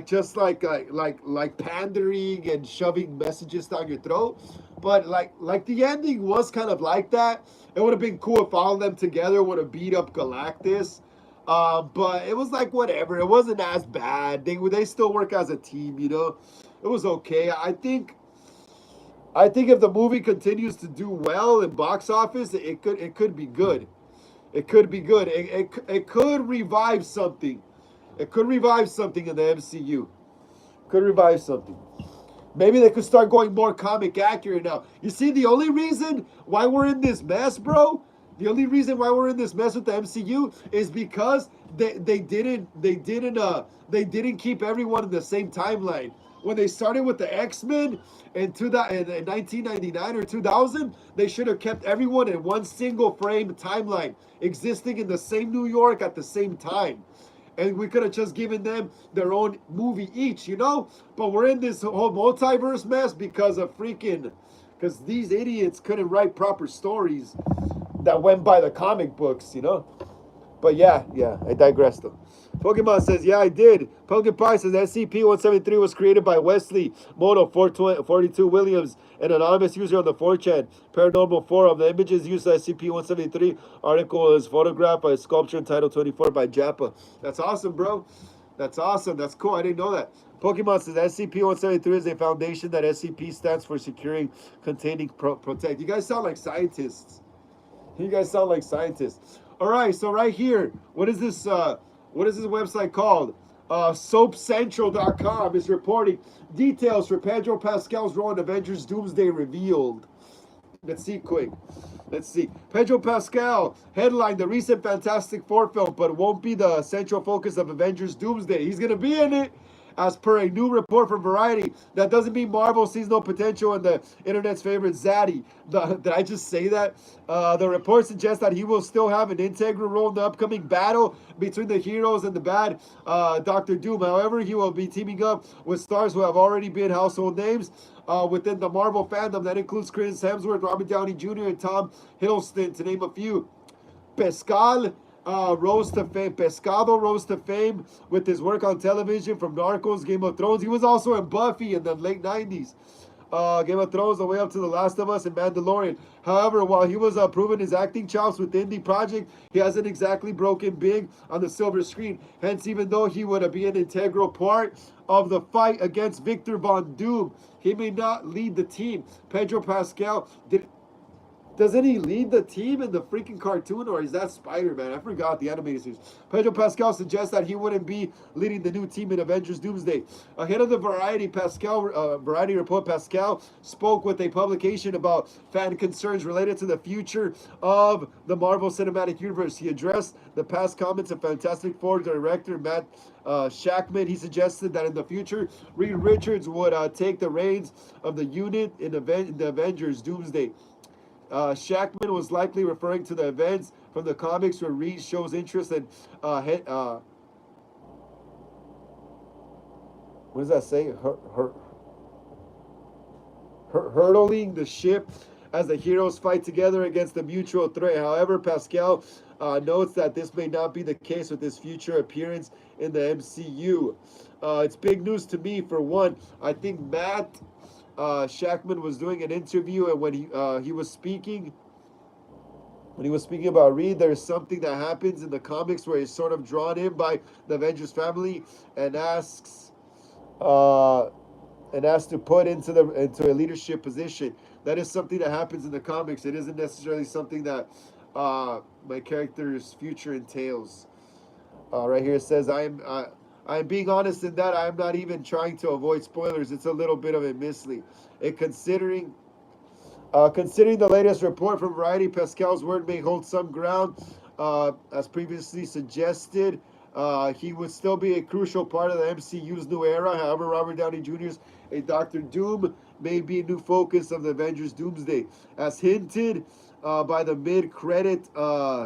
just like pandering and shoving messages down your throat. But like the ending was kind of like that. It would have been cool if all of them together would have beat up Galactus. But it was like whatever. It wasn't as bad. They still work as a team, you know. It was okay. I think if the movie continues to do well in box office, it could be good. It could be good. It could revive something. It could revive something in the MCU. Could revive something. Maybe they could start going more comic accurate now. You see, the only reason why we're in this mess, bro, the only reason why we're in this mess with the MCU is because they didn't keep everyone in the same timeline. When they started with the X-Men in 1999 or 2000, they should have kept everyone in one single frame timeline, existing in the same New York at the same time, and we could have just given them their own movie each, you know? But we're in this whole multiverse mess because these idiots couldn't write proper stories that went by the comic books, you know? But yeah, I digressed though. Pokemon says, yeah, I did. Pumpkin Pie says SCP-173 was created by Wesley Moto 42 Williams, an anonymous user on the 4chan Paranormal Forum. The images used in SCP-173 article is photographed by a sculpture entitled 24 by Jappa. That's awesome, bro. That's awesome. That's cool. I didn't know that. Pokemon says SCP-173 is a foundation that SCP stands for securing, containing, protect. You guys sound like scientists. You guys sound like scientists. All right, so right here, what is this website called? SoapCentral.com is reporting details for Pedro Pascal's role in Avengers Doomsday revealed. Let's see quick. Let's see. Pedro Pascal headlined the recent Fantastic Four film, but won't be the central focus of Avengers Doomsday. He's going to be in it. As per a new report from Variety, that doesn't mean Marvel sees no potential in the internet's favorite Zaddy. Did I just say that? The report suggests that he will still have an integral role in the upcoming battle between the heroes and the bad Doctor Doom. However, he will be teaming up with stars who have already been household names within the Marvel fandom. That includes Chris Hemsworth, Robert Downey Jr., and Tom Hiddleston, to name a few. Pescal rose to fame. Pescado rose to fame with his work on television from Narcos, Game of Thrones. He was also in Buffy in the late 90s. Game of Thrones, the way up to The Last of Us, and Mandalorian. However, while he was proving his acting chops with the indie project, he hasn't exactly broken big on the silver screen. Hence, even though he would be an integral part of the fight against Victor Von Doom, he may not lead the team. Pedro Pascal doesn't he lead the team in the freaking cartoon, or is that Spider-Man? I forgot the animated series. Pedro Pascal suggests that he wouldn't be leading the new team in Avengers Doomsday. Ahead of the Variety report, Pascal spoke with a publication about fan concerns related to the future of the Marvel Cinematic Universe. He addressed the past comments of Fantastic Four director Matt Shackman. He suggested that in the future, Reed Richards would take the reins of the unit in the Avengers Doomsday. Shackman was likely referring to the events from the comics where Reed shows interest in what does that say? Hurdling the ship as the heroes fight together against the mutual threat. However, Pascal notes that this may not be the case with his future appearance in the MCU. It's big news to me. For one, I think Matt Shackman was doing an interview, and when he was speaking about Reed, there's something that happens in the comics where he's sort of drawn in by the Avengers family and asks to put into a leadership position. That is something that happens in the comics. It isn't necessarily something that my character's future entails. Right here it says, I'm being honest in that I'm not even trying to avoid spoilers. It's a little bit of a mislead. Considering the latest report from Variety, Pascal's word may hold some ground. As previously suggested, he would still be a crucial part of the MCU's new era. However, Robert Downey Jr.'s a Doctor Doom may be a new focus of the Avengers Doomsday. As hinted by the mid-credit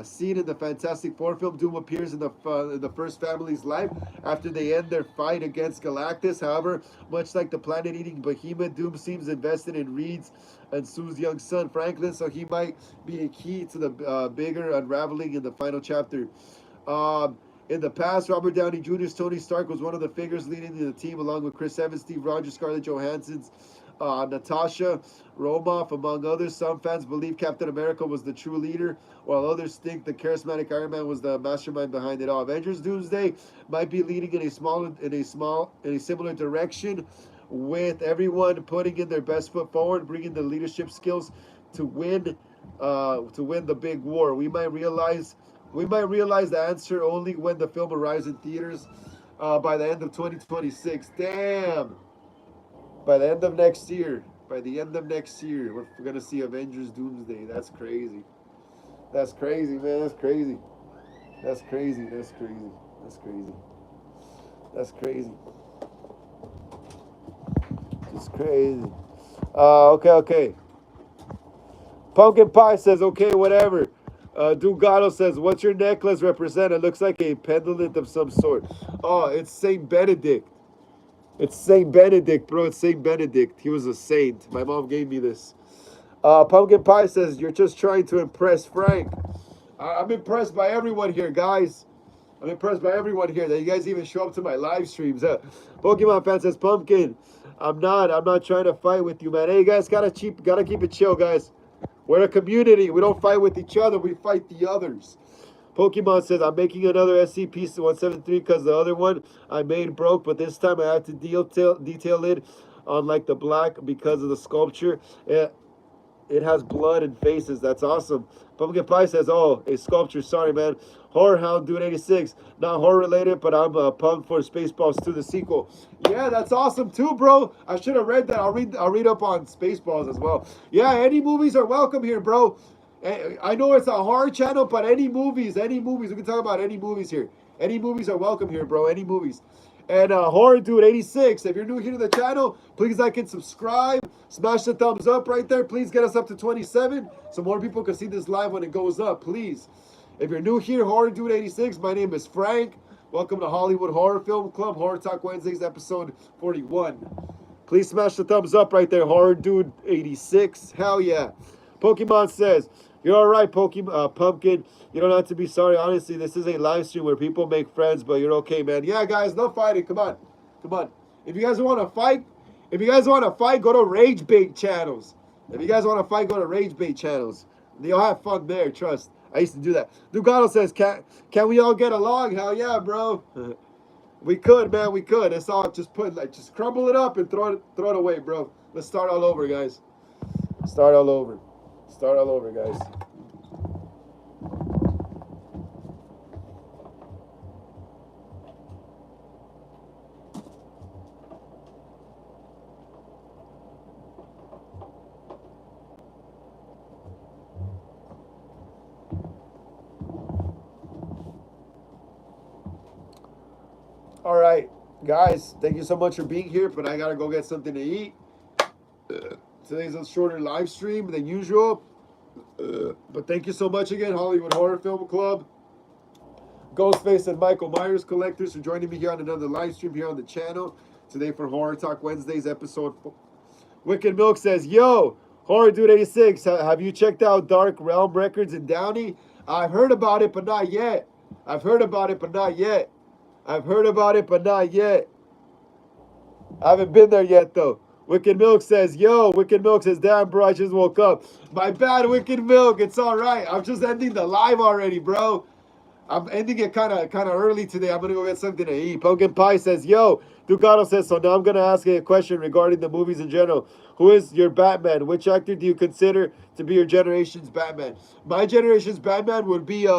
scene in the Fantastic Four film, Doom appears in the first family's life after they end their fight against Galactus. However, much like the planet-eating behemoth, Doom seems invested in Reed's and Sue's young son, Franklin, so he might be a key to the bigger unraveling in the final chapter. In the past, Robert Downey Jr.'s Tony Stark was one of the figures leading the team, along with Chris Evans, Steve Rogers, Scarlett Johansson's Natasha Romanoff, among others. Some fans believe Captain America was the true leader, while others think the charismatic Iron Man was the mastermind behind it all. Avengers Doomsday might be leading in a similar direction, with everyone putting in their best foot forward, bringing the leadership skills to win the big war. We might realize the answer only when the film arrives in theaters by the end of 2026. Damn! By the end of next year. We're going to see Avengers Doomsday. That's crazy. That's crazy, man. That's crazy. That's crazy. That's crazy. That's crazy. That's crazy. Just crazy. Okay. Pumpkin Pie says, okay, whatever. Dugato says, what's your necklace represent? It looks like a pendant of some sort. Oh, it's Saint Benedict. It's Saint Benedict, bro. It's Saint Benedict. He was a saint. My mom gave me this. Pumpkin Pie says, you're just trying to impress Frank. I'm impressed by everyone here, guys. I'm impressed by everyone here that you guys even show up to my live streams. Pokemon fan says, Pumpkin, I'm not trying to fight with you, man. Hey, you guys gotta keep it chill, guys. We're a community. We don't fight with each other. We fight the others. Pokemon says, I'm making another SCP-173 because the other one I made broke, but this time I have to detail it on like the black because of the sculpture. It has blood and faces. That's awesome. Pumpkin Pie says, oh, a sculpture. Sorry, man. Horror Hound Dude 86. Not horror related, but I'm pumped for Spaceballs 2, the sequel. Yeah, that's awesome too, bro. I should have read that. I'll read up on Spaceballs as well. Yeah, any movies are welcome here, bro. I know it's a horror channel, but any movies. We can talk about any movies here. Any movies are welcome here, bro. Any movies. And Horror Dude 86, if you're new here to the channel, please like and subscribe. Smash the thumbs up right there. Please get us up to 27 so more people can see this live when it goes up, please. If you're new here, Horror Dude 86, my name is Frank. Welcome to Hollywood Horror Film Club, Horror Talk Wednesdays, episode 41. Please smash the thumbs up right there, Horror Dude 86. Hell yeah. Pokemon says, you're all right, Pumpkin. You don't have to be sorry. Honestly, this is a live stream where people make friends, but you're okay, man. Yeah, guys, no fighting. Come on. Come on. If you guys want to fight, go to Rage Bait channels. If you guys want to fight, go to Rage Bait channels. You'll have fun there, trust. I used to do that. Dugato says, can we all get along? Hell yeah, bro. We could, man. We could. It's all just just crumble it up and throw it away, bro. Let's start all over, guys. Start all over. Start all over, guys. All right, guys, thank you so much for being here, but I gotta go get something to eat. Today's a shorter live stream than usual, but thank you so much again, Hollywood Horror Film Club, Ghostface and Michael Myers collectors, for joining me here on another live stream here on the channel today for Horror Talk Wednesdays episode 4. Wicked Milk says, yo, Horror Dude 86, have you checked out Dark Realm Records in Downey? I've heard about it, but not yet. I've heard about it, but not yet. I haven't been there yet, though. Wicked Milk says, yo, Wicked Milk says, damn, bro, I just woke up. My bad, Wicked Milk. It's all right. I'm just ending the live already, bro. I'm ending it kind of early today. I'm going to go get something to eat. Pumpkin Pie says, yo, Ducato says, so now I'm going to ask you a question regarding the movies in general. Who is your Batman? Which actor do you consider to be your generation's Batman? My generation's Batman would be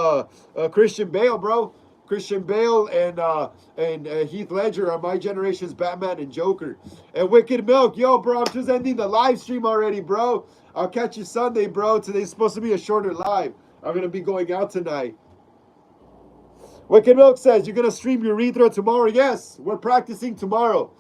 Christian Bale, bro. Christian Bale and Heath Ledger are my generation's Batman and Joker. And Wicked Milk, yo, bro, I'm just ending the live stream already, bro. I'll catch you Sunday, bro. Today's supposed to be a shorter live. I'm going to be going out tonight. Wicked Milk says, you're going to stream urethra tomorrow? Yes, we're practicing tomorrow.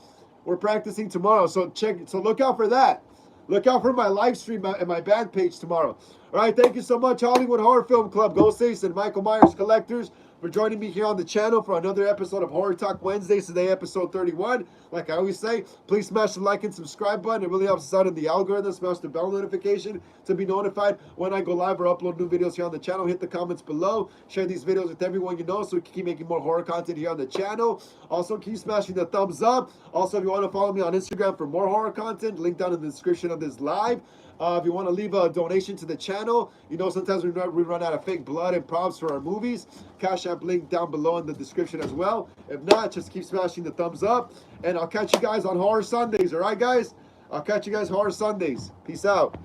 So look out for that. Look out for my live stream and my band page tomorrow. All right, thank you so much, Hollywood Horror Film Club, Ghostface and Michael Myers collectors, for joining me here on the channel for another episode of Horror Talk Wednesdays. Today, episode 31. Like I always say, please smash the like and subscribe button. It really helps us out in the algorithm. Smash the bell notification to be notified when I go live or upload new videos here on the channel. Hit the comments below. Share these videos with everyone you know so we can keep making more horror content here on the channel. Also, keep smashing the thumbs up. Also, if you want to follow me on Instagram for more horror content, link down in the description of this live. If you want to leave a donation to the channel, you know sometimes we run out of fake blood and props for our movies. Cash App link down below in the description as well. If not, just keep smashing the thumbs up. And I'll catch you guys on Horror Sundays. All right, guys? I'll catch you guys Horror Sundays. Peace out.